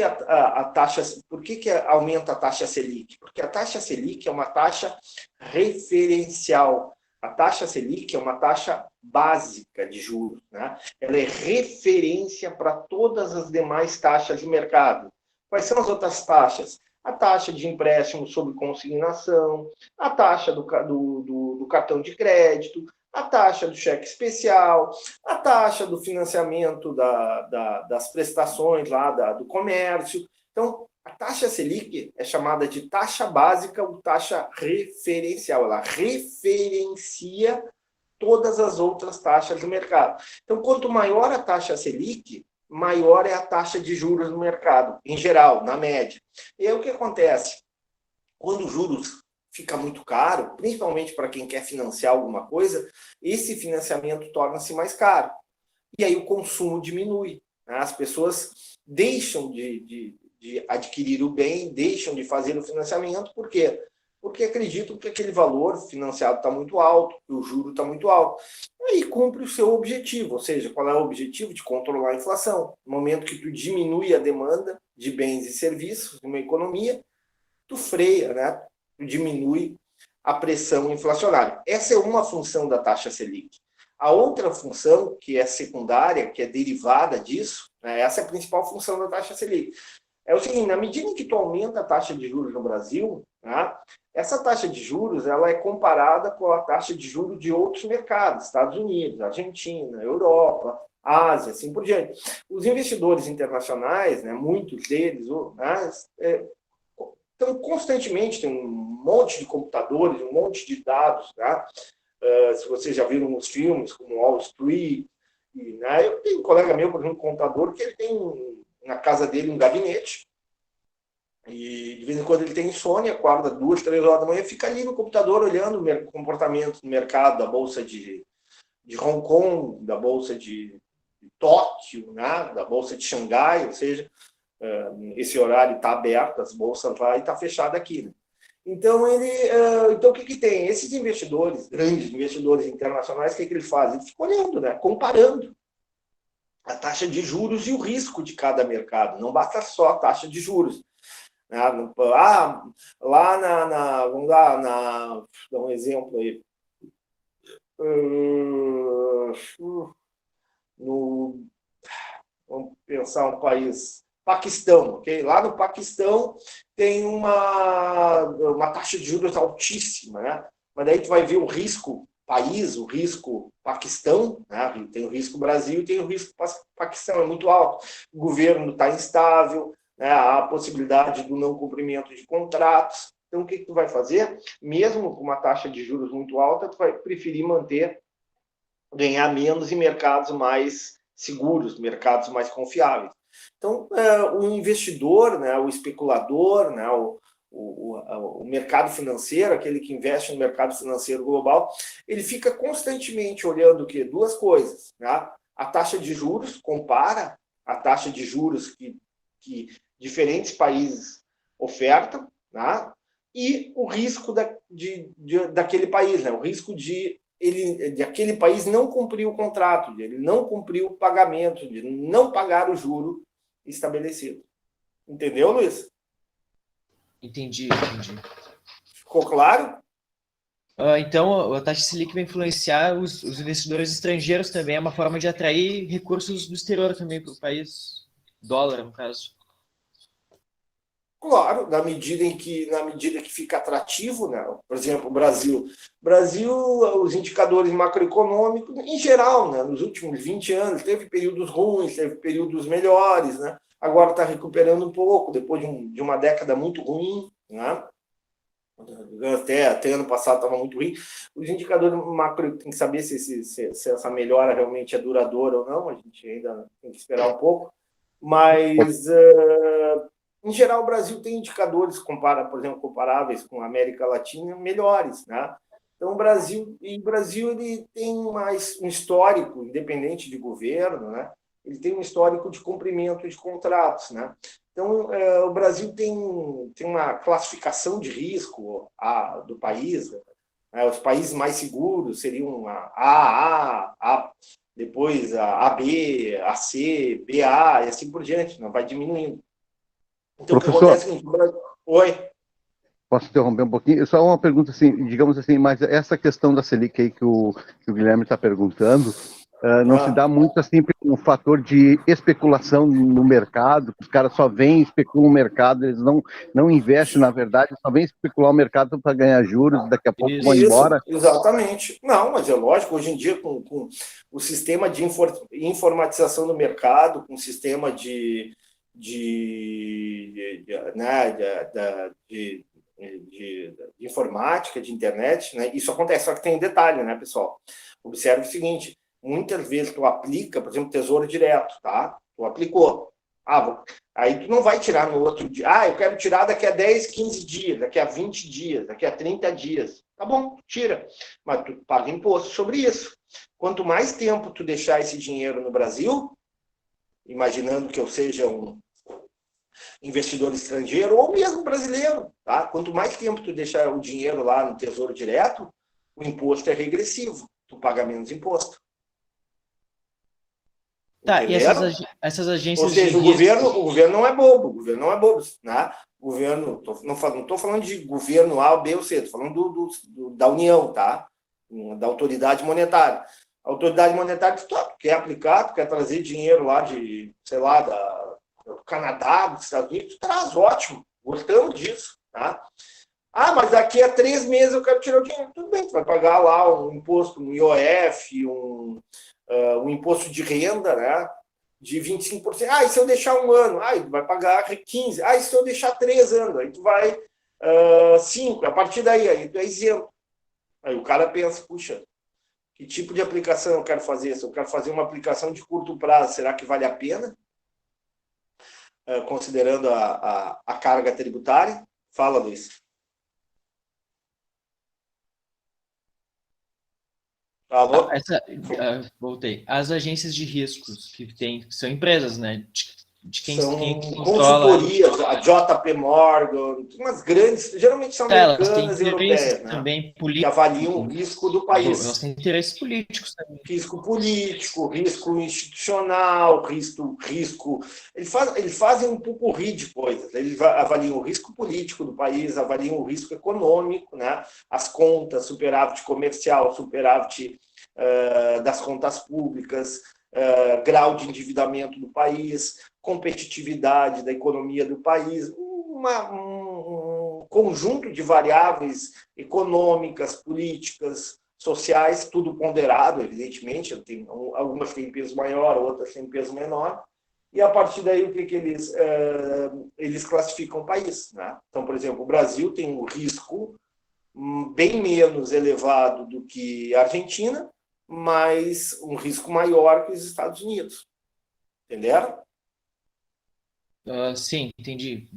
Speaker 1: aumenta a taxa Selic? Porque a taxa Selic é uma taxa referencial. A taxa Selic é uma taxa básica de juros, né? Ela é referência para todas as demais taxas de mercado. Quais são as outras taxas? A taxa de empréstimo sob consignação, a taxa do cartão de crédito, a taxa do cheque especial, a taxa do financiamento das prestações lá do comércio. Então, a taxa Selic é chamada de taxa básica ou taxa referencial. Ela referencia todas as outras taxas do mercado. Então, quanto maior a taxa Selic, maior é a taxa de juros no mercado, em geral, na média. E aí o que acontece? Quando os juros fica muito caro, principalmente para quem quer financiar alguma coisa, esse financiamento torna-se mais caro. E aí o consumo diminui, né? As pessoas deixam de adquirir o bem, deixam de fazer o financiamento. Por quê? Porque acreditam que aquele valor financiado está muito alto, que o juro está muito alto. Aí cumpre o seu objetivo, ou seja, qual é o objetivo? De controlar a inflação. No momento que tu diminui a demanda de bens e serviços numa economia, tu freia, né? Diminui a pressão inflacionária. Essa é uma função da taxa Selic. A outra função, que é secundária, que é derivada disso, né, essa é a principal função da taxa Selic. É o seguinte, na medida em que tu aumenta a taxa de juros no Brasil, né, essa taxa de juros ela é comparada com a taxa de juros de outros mercados, Estados Unidos, Argentina, Europa, Ásia, assim por diante. Os investidores internacionais, né, muitos deles, né, então, constantemente, tem um monte de computadores, um monte de dados, tá? Se vocês já viram os filmes, como Wall Street, né? Eu tenho um colega meu, por exemplo, contador, que ele tem na casa dele um gabinete, e de vez em quando ele tem insônia, acorda 2, 3 horas da manhã, fica ali no computador olhando o comportamento do mercado, da Bolsa de Hong Kong, da Bolsa de Tóquio, né? Da Bolsa de Xangai, ou seja, esse horário está aberto, as bolsas lá, e está fechada aqui, né? Então, então, o que tem? Esses investidores, grandes investidores internacionais, o que eles fazem? Eles ficam olhando, né? Comparando a taxa de juros e o risco de cada mercado. Não basta só a taxa de juros. né? Lá vamos lá, dar um exemplo aí. Vamos pensar um país, Paquistão, ok? Lá no Paquistão tem uma taxa de juros altíssima, né? Mas daí tu vai ver o risco país, o risco Paquistão, né? Tem o risco Brasil e tem o risco Paquistão, é muito alto. O governo está instável, né? Há a possibilidade do não cumprimento de contratos. Então, o que tu vai fazer? Mesmo com uma taxa de juros muito alta, tu vai preferir ganhar menos em mercados mais seguros, mercados mais confiáveis. Então, o investidor, né, o especulador, né, o mercado financeiro, aquele que investe no mercado financeiro global, ele fica constantemente olhando o quê? Duas coisas. Né? A taxa de juros, compara a taxa de juros que diferentes países ofertam, né? E o risco daquele país, né? O risco de aquele país não cumprir o contrato, de ele não cumprir o pagamento, de não pagar o juro estabelecido. Entendeu, Luiz?
Speaker 3: Entendi.
Speaker 1: Ficou claro?
Speaker 3: Então, a taxa Selic vai influenciar os investidores estrangeiros também, é uma forma de atrair recursos do exterior também para o país, dólar, no caso.
Speaker 1: Claro, na medida que fica atrativo, né? Por exemplo, o Brasil, os indicadores macroeconômicos, em geral, né? Nos últimos 20 anos, teve períodos ruins, teve períodos melhores, né? Agora está recuperando um pouco, depois de uma década muito ruim, né? Até ano passado estava muito ruim. Os indicadores macro tem que saber se essa melhora realmente é duradoura ou não, a gente ainda tem que esperar um pouco, mas em geral, o Brasil tem indicadores, por exemplo, comparáveis com a América Latina, melhores, né? Então, o Brasil ele tem um histórico, independente de governo, né? Ele tem um histórico de cumprimento de contratos, né? Então, o Brasil tem uma classificação de risco do país, né? Os países mais seguros seriam a depois a AB, a C, BA, e assim por diante, não vai diminuindo. Então,
Speaker 4: Professor,
Speaker 1: o que acontece? Oi.
Speaker 4: posso interromper um pouquinho? Só uma pergunta assim, digamos assim, mas essa questão da Selic aí que o Guilherme está perguntando, não se dá muito assim um fator de especulação no mercado, os caras só vêm, especulam o mercado, eles não investem, na verdade, só vêm especular o mercado para ganhar juros, daqui a pouco vão embora.
Speaker 1: Exatamente. Não, mas é lógico, hoje em dia, com o sistema de informatização do mercado, com o sistema de informática, de internet, né? Isso acontece, só que tem um detalhe, né, pessoal? Observe o seguinte, muitas vezes tu aplica, por exemplo, Tesouro Direto, tá? Tu aplicou. Aí tu não vai tirar no outro dia. Eu quero tirar daqui a 10, 15 dias, daqui a 20 dias, daqui a 30 dias. Tá bom, tira. Mas tu paga imposto sobre isso. Quanto mais tempo tu deixar esse dinheiro no Brasil, imaginando que eu seja um investidor estrangeiro ou mesmo brasileiro, tá? Quanto mais tempo tu deixar o dinheiro lá no Tesouro Direto, o imposto é regressivo, tu paga menos imposto.
Speaker 3: Tá,
Speaker 1: entenderam?
Speaker 3: E essas agências
Speaker 1: ou seja,
Speaker 3: de
Speaker 1: o governo não é bobo, né? O governo, não estou falando de governo A, B ou C, estou falando da União, tá? Da autoridade monetária. A autoridade monetária diz, tu quer aplicar, tu quer trazer dinheiro lá de, sei lá, do Canadá, dos Estados Unidos, traz, ótimo, gostamos disso, tá? Mas daqui a 3 meses eu quero tirar o dinheiro. Tudo bem, tu vai pagar lá um imposto, um IOF, um imposto de renda, né? De 25%. E se eu deixar um ano? Tu vai pagar 15%. E se eu deixar 3 anos? Aí tu vai 5%. A partir daí, aí tu é isento. Aí o cara pensa, puxa, que tipo de aplicação eu quero fazer? Se eu quero fazer uma aplicação de curto prazo, será que vale a pena? Considerando a carga tributária? Fala, Luiz.
Speaker 3: Voltei. As agências de riscos que são empresas, né? quem
Speaker 1: São
Speaker 3: controla.
Speaker 1: consultorias, a JP Morgan, umas grandes, geralmente são
Speaker 3: Elas têm
Speaker 1: americanas e
Speaker 3: interesses
Speaker 1: europeias, né?
Speaker 3: também
Speaker 1: Que
Speaker 3: políticos.
Speaker 1: avaliam o risco do país.
Speaker 3: Elas têm interesses políticos também.
Speaker 1: Risco político, risco institucional, risco. Eles fazem um pupurri de coisas. Eles avaliam o risco político do país, avaliam o risco econômico, né? As contas, superávit comercial, superávit das contas públicas, grau de endividamento do país, competitividade da economia do país, um conjunto de variáveis econômicas, políticas, sociais, tudo ponderado, evidentemente, algumas têm peso maior, outras têm peso menor, e a partir daí o que eles classificam o país, né? Então, por exemplo, o Brasil tem um risco bem menos elevado do que a Argentina, mas um risco maior que os Estados Unidos. Entenderam?
Speaker 3: Sim, entendi.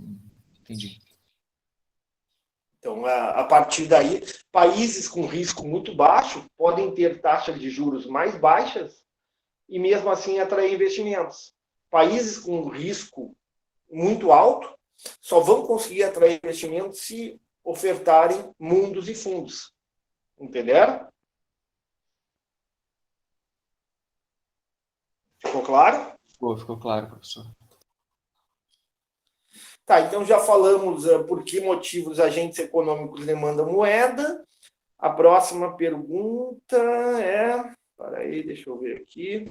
Speaker 1: Então, a partir daí, países com risco muito baixo podem ter taxas de juros mais baixas e, mesmo assim, atrair investimentos. Países com risco muito alto só vão conseguir atrair investimentos se ofertarem mundos e fundos. Entenderam? Ficou claro?
Speaker 3: Ficou claro, professor.
Speaker 1: Tá, então já falamos por que motivos agentes econômicos demandam moeda. A próxima pergunta é... Espera aí, deixa eu ver aqui.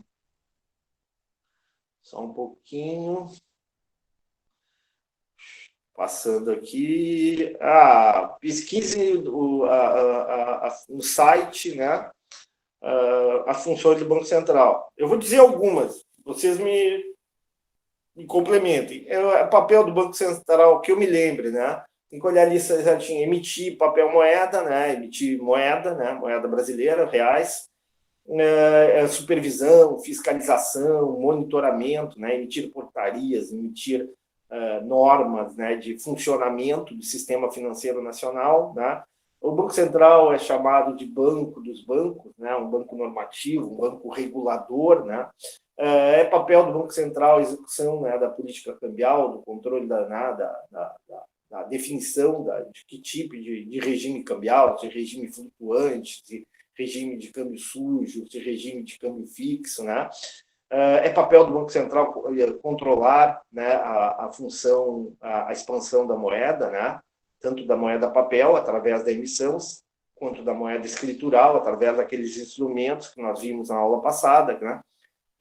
Speaker 1: Só um pouquinho. Passando aqui. Pesquise no site, né? As funções do Banco Central. Eu vou dizer algumas. Vocês me complementem. É o papel do Banco Central, que eu me lembre, né? Tem que olhar ali certinho, emitir papel moeda, né? Emitir moeda, né? Moeda brasileira, reais, supervisão, fiscalização, monitoramento, né? Emitir portarias, emitir normas, né? De funcionamento do sistema financeiro nacional, né? O Banco Central é chamado de banco dos bancos, né? Um banco normativo, um banco regulador, né? É papel do Banco Central a execução, né, da política cambial, do controle da definição de que tipo de regime cambial, de regime flutuante, de regime de câmbio sujo, de regime de câmbio fixo, né? É papel do Banco Central controlar, né, a função, a expansão da moeda, né? Tanto da moeda papel, através da emissão, quanto da moeda escritural, através daqueles instrumentos que nós vimos na aula passada, né?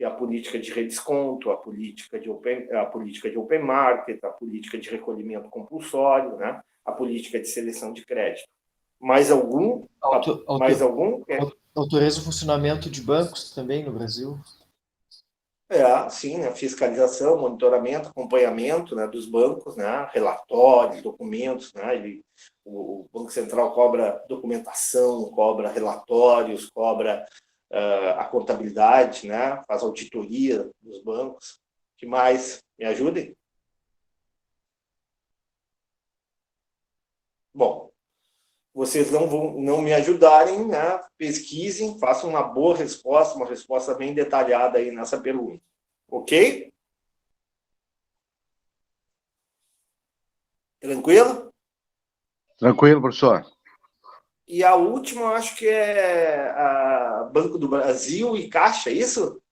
Speaker 1: E a política de redesconto, a política de open market, a política de recolhimento compulsório, né? A política de seleção de crédito. Mais algum?
Speaker 3: Autoriza o funcionamento de bancos também no Brasil?
Speaker 1: Sim, né? Fiscalização, monitoramento, acompanhamento, né, dos bancos, né? Relatórios, documentos, né? O Banco Central cobra documentação, cobra relatórios, cobra a contabilidade, né? Faz auditoria dos bancos. O que mais? Me ajudem? Bom, vocês não me ajudarem, né? Pesquisem, façam uma boa resposta, uma resposta bem detalhada aí nessa pergunta. Ok? Tranquilo?
Speaker 4: Tranquilo, professor.
Speaker 1: E a última, eu acho que é a Banco do Brasil e Caixa, é isso?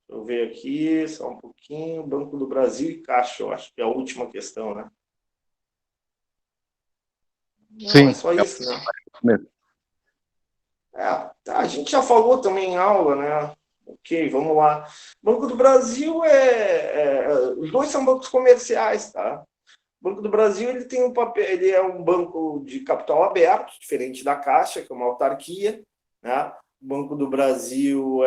Speaker 1: Deixa eu ver aqui, só um pouquinho. Banco do Brasil e Caixa, eu acho que é a última questão, né? Não,
Speaker 4: Sim.
Speaker 1: é só isso, né? A gente já falou também em aula, né? Ok, vamos lá. Banco do Brasil os dois são bancos comerciais, tá? O Banco do Brasil ele tem um papel, ele é um banco de capital aberto, diferente da Caixa, que é uma autarquia, né? O Banco do Brasil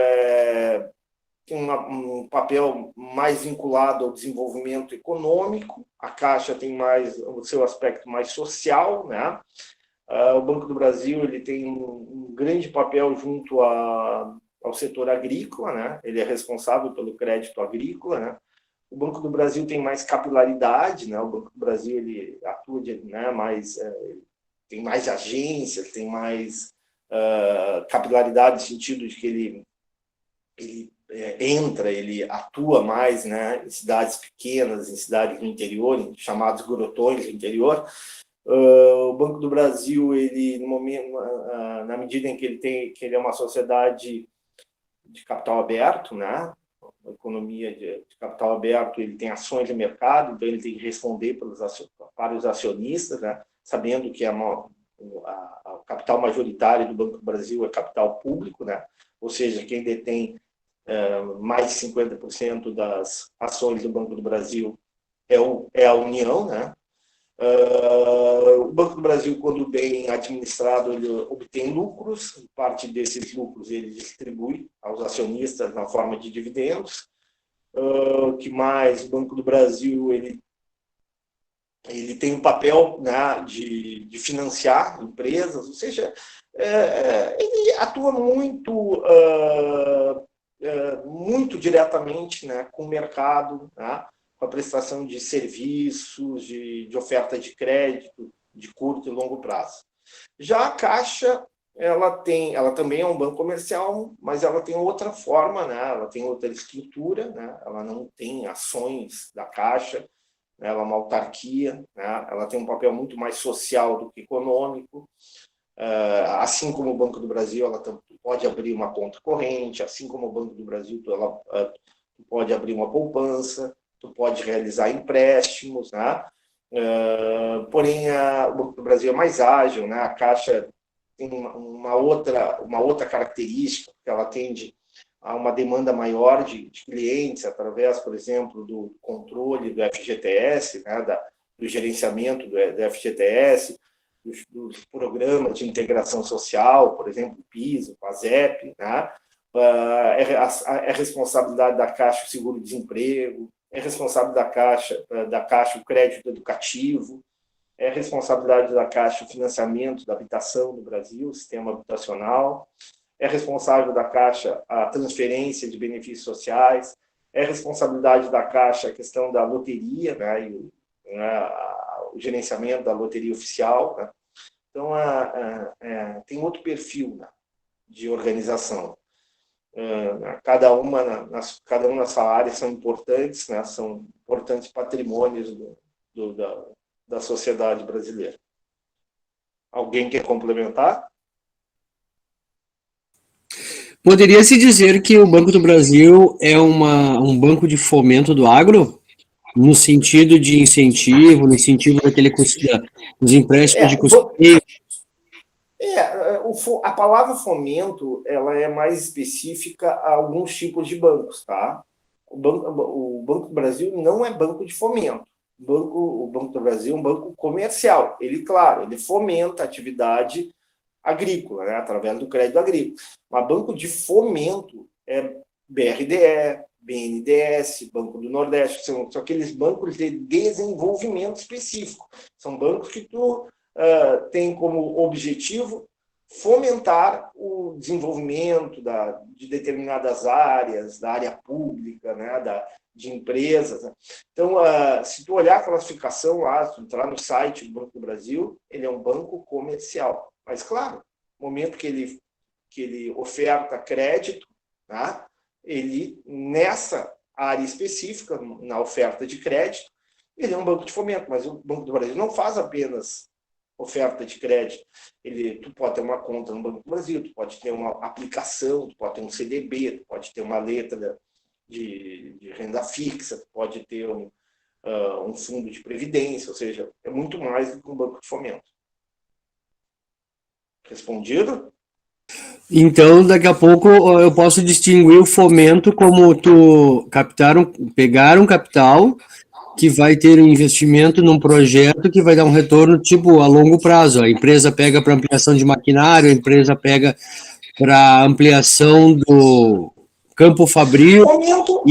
Speaker 1: tem um papel mais vinculado ao desenvolvimento econômico, a Caixa tem mais o seu aspecto mais social, né? O Banco do Brasil ele tem um grande papel junto ao setor agrícola, né? Ele é responsável pelo crédito agrícola, né? O Banco do Brasil tem mais capilaridade, né? O Banco do Brasil ele atua tem mais agências, tem mais capilaridade no sentido de que ele ele atua mais, né, em cidades pequenas, em cidades do interior, em chamados grotões do interior. O Banco do Brasil, ele, no momento, na medida em que ele é uma sociedade de capital aberto, né, uma economia de capital aberto, ele tem ações de mercado, então ele tem que responder para os acionistas, né, sabendo que a capital majoritária do Banco do Brasil é capital público, né, ou seja, quem detém mais de 50% das ações do Banco do Brasil é a União, né? O Banco do Brasil, quando bem administrado, ele obtém lucros, parte desses lucros ele distribui aos acionistas na forma de dividendos. Que mais? O Banco do Brasil ele tem um papel, né, de financiar empresas, ou seja, ele atua muito diretamente, né, com o mercado, né, com a prestação de serviços, de oferta de crédito de curto e longo prazo. Já a Caixa, ela também é um banco comercial, mas ela tem outra forma, né, ela tem outra estrutura, né, ela não tem ações da Caixa, né, ela é uma autarquia, né, ela tem um papel muito mais social do que econômico. Assim como o Banco do Brasil, ela pode abrir uma conta corrente, assim como o Banco do Brasil, ela pode abrir uma poupança, tu pode realizar empréstimos, né? Porém, o Banco do Brasil é mais ágil, né? A Caixa tem uma outra característica, que ela atende a uma demanda maior de clientes, através, por exemplo, do controle do FGTS, né? Do gerenciamento do FGTS, dos programas de integração social, por exemplo, o PIS, o PASEP, né? É responsabilidade da Caixa o seguro-desemprego, é responsabilidade da Caixa o crédito educativo, é responsabilidade da Caixa o financiamento da habitação no Brasil, o sistema habitacional, é responsável da Caixa a transferência de benefícios sociais, é responsabilidade da Caixa a questão da loteria, né, e o gerenciamento da loteria oficial, né? Então, tem outro perfil, né, de organização. Cada uma na sua área são importantes, né, são importantes patrimônios da sociedade brasileira. Alguém quer complementar?
Speaker 5: Poderia-se dizer que o Banco do Brasil é um banco de fomento do agro? No sentido de incentivo, no sentido dos empréstimos de custeio?
Speaker 1: A palavra fomento, ela é mais específica a alguns tipos de bancos, tá? O Banco do Brasil não é banco de fomento. O Banco do Brasil é um banco comercial. Ele fomenta a atividade agrícola, né, através do crédito agrícola. Mas banco de fomento é BRDE, BNDES, Banco do Nordeste, são aqueles bancos de desenvolvimento específico. São bancos que tu tem como objetivo fomentar o desenvolvimento de determinadas áreas, da área pública, né, de empresas. Né? Então, se tu olhar a classificação lá, se tu entrar no site do Banco do Brasil, ele é um banco comercial. Mas, claro, no momento que ele oferta crédito, né, ele, nessa área específica, na oferta de crédito, ele é um banco de fomento, mas o Banco do Brasil não faz apenas oferta de crédito. Tu pode ter uma conta no Banco do Brasil, tu pode ter uma aplicação, tu pode ter um CDB, tu pode ter uma letra de renda fixa, tu pode ter um fundo de previdência, ou seja, é muito mais do que um banco de fomento. Respondido?
Speaker 5: Então, daqui a pouco eu posso distinguir o fomento como pegar um capital que vai ter um investimento num projeto que vai dar um retorno tipo a longo prazo. A empresa pega para ampliação de maquinário, a empresa pega para ampliação do campo fabril.
Speaker 1: Fomento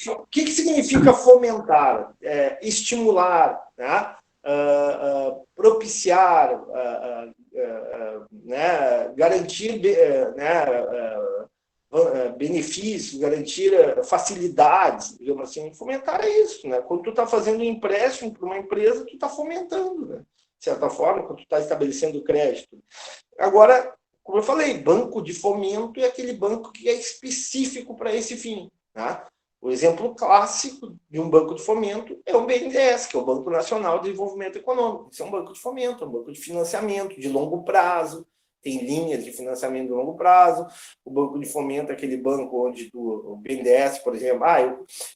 Speaker 1: o que significa fomentar? Estimular, né? Propiciar, né? Garantir benefícios, garantir facilidades, digamos assim. Fomentar é isso, né? Quando tu está fazendo um empréstimo para uma empresa, tu está fomentando, né? De certa forma, quando tu está estabelecendo crédito. Agora, como eu falei, banco de fomento é aquele banco que é específico para esse fim. Tá? O exemplo clássico de um banco de fomento é o BNDES, que é o Banco Nacional de Desenvolvimento Econômico. Isso é um banco de fomento, é um banco de financiamento de longo prazo, tem linhas de financiamento de longo prazo. O banco de fomento é aquele banco onde o BNDES, por exemplo,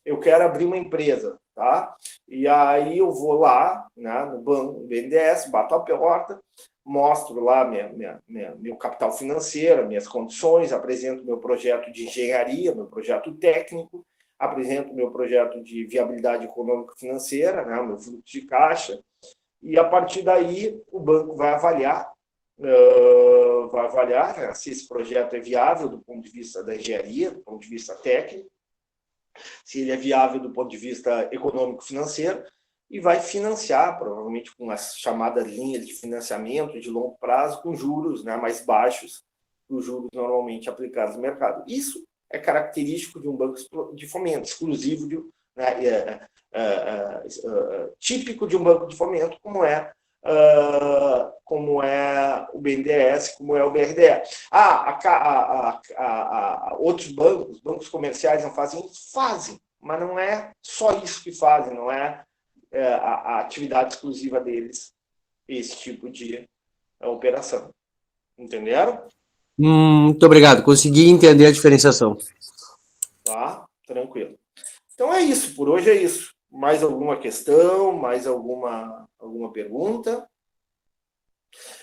Speaker 1: eu quero abrir uma empresa, tá? E aí eu vou lá, né, no banco do BNDES, bato a porta, mostro lá meu capital financeiro, minhas condições, apresento meu projeto de engenharia, meu projeto técnico, apresento meu projeto de viabilidade econômico-financeira, né, meu fluxo de caixa, e a partir daí o banco vai avaliar né, se esse projeto é viável do ponto de vista da engenharia, do ponto de vista técnico, se ele é viável do ponto de vista econômico-financeiro, e vai financiar, provavelmente com as chamadas linhas de financiamento de longo prazo, com juros, né, mais baixos que os juros normalmente aplicados no mercado. Isso é característico de um banco de fomento, exclusivo, típico de um banco de fomento, como é o BNDES, como é o BRDE. Outros bancos comerciais não fazem isso? Fazem, mas não é só isso que fazem, não é a atividade exclusiva deles, esse tipo de operação. Entenderam?
Speaker 5: Muito obrigado, consegui entender a diferenciação.
Speaker 1: Tá? Tranquilo. Então é isso, por hoje é isso. Mais alguma questão, mais alguma pergunta?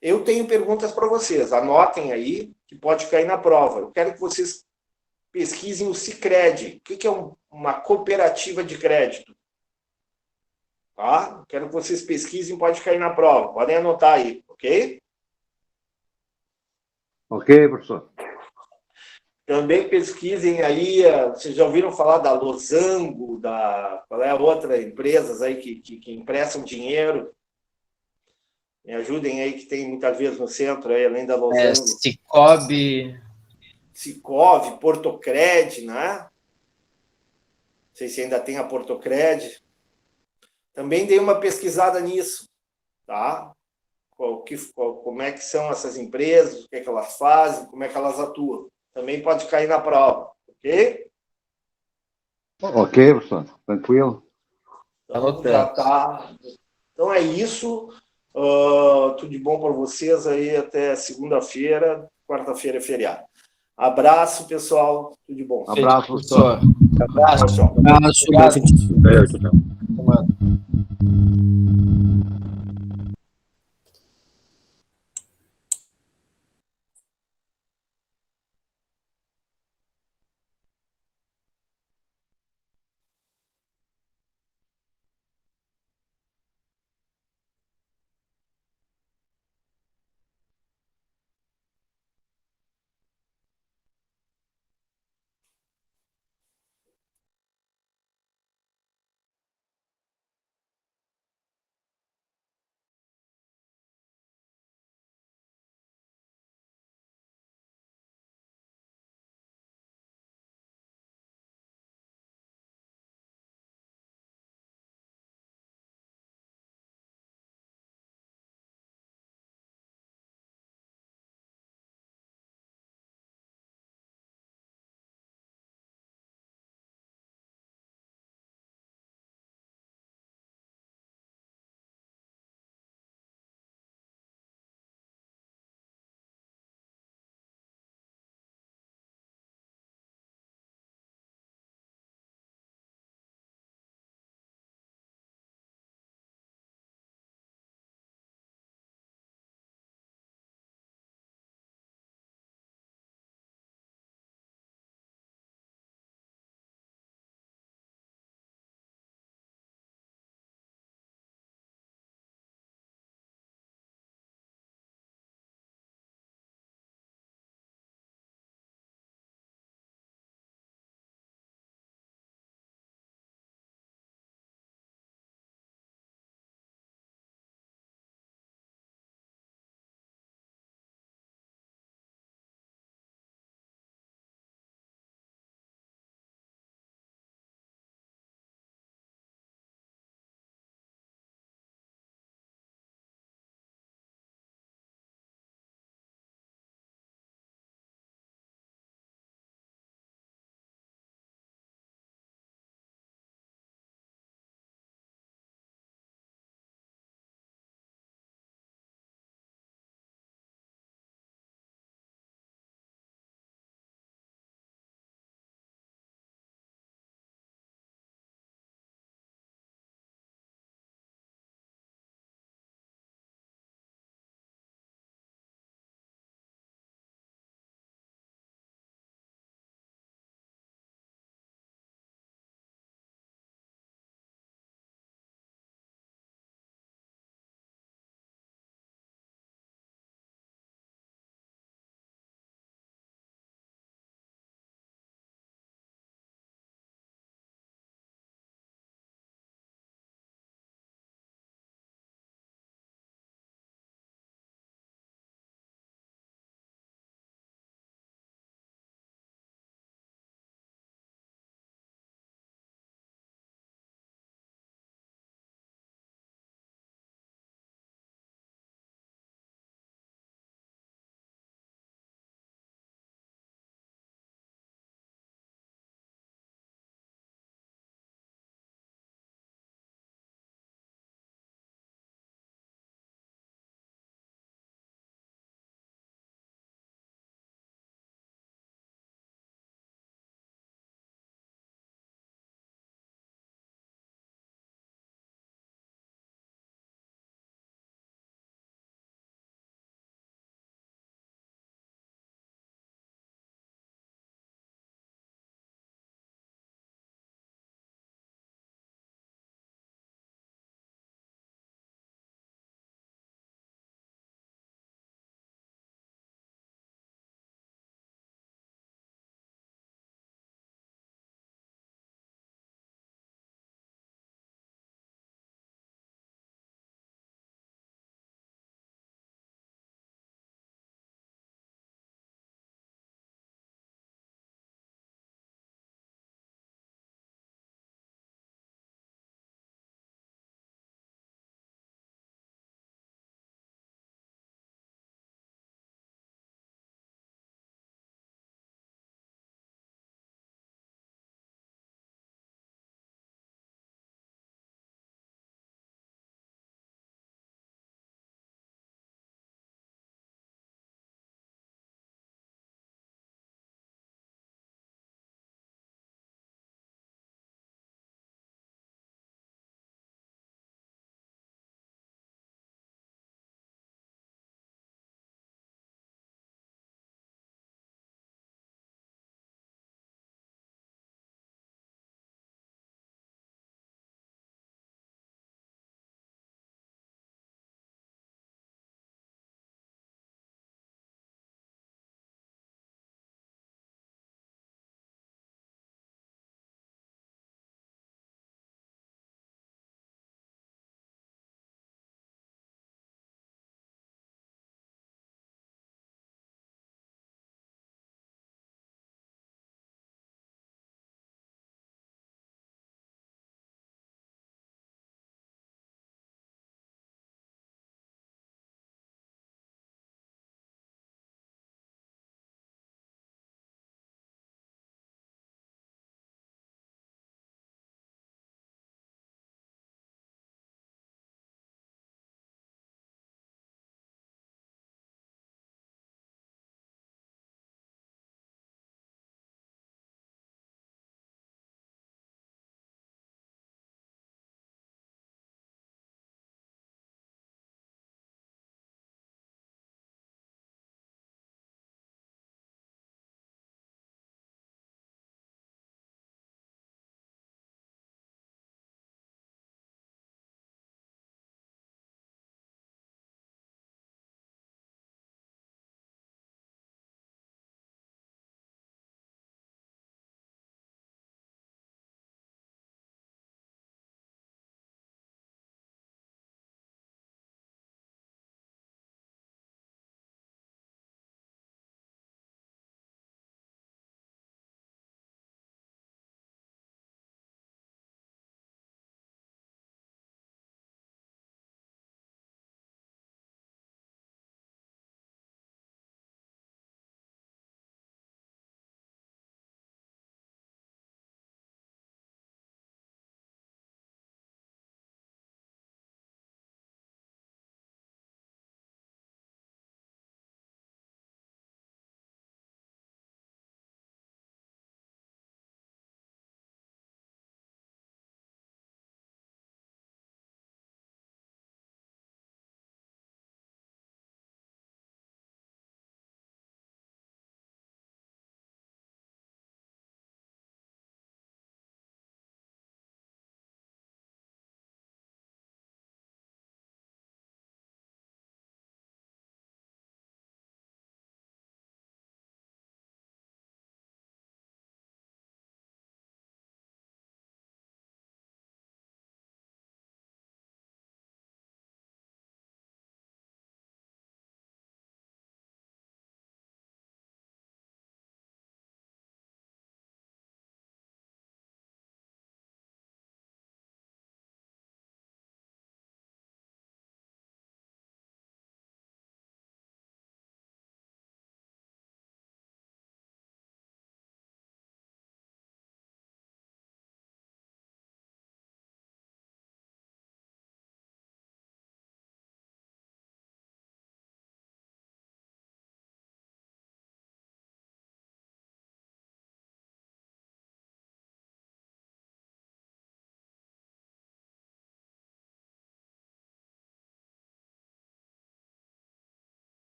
Speaker 1: Eu tenho perguntas para vocês, anotem aí, que pode cair na prova. Eu quero que vocês pesquisem o Sicredi. O que é uma cooperativa de crédito? Tá? Quero que vocês pesquisem, pode cair na prova. Podem anotar aí, ok?
Speaker 4: Ok, professor.
Speaker 1: Também pesquisem aí, vocês já ouviram falar da Losango, qual é a outra empresas aí que emprestam dinheiro? Me ajudem aí, que tem muitas vezes no centro, aí, além da Losango. Sicov, Portocred, né? Não sei se ainda tem a Portocred. Também dei uma pesquisada nisso, tá? Como é que são essas empresas, o que é que elas fazem, como é que elas atuam. Também pode cair na prova, ok?
Speaker 4: Ok, professor. Tranquilo.
Speaker 1: Então, já tá. Então é isso. Tudo de bom para vocês aí até segunda-feira. Quarta-feira é feriado. Abraço, pessoal. Tudo de bom.
Speaker 4: Abraço, professor.
Speaker 3: Abraço.
Speaker 5: Abraço,
Speaker 3: Obrigado.
Speaker 5: bom fim de semana.
Speaker 6: Tchau.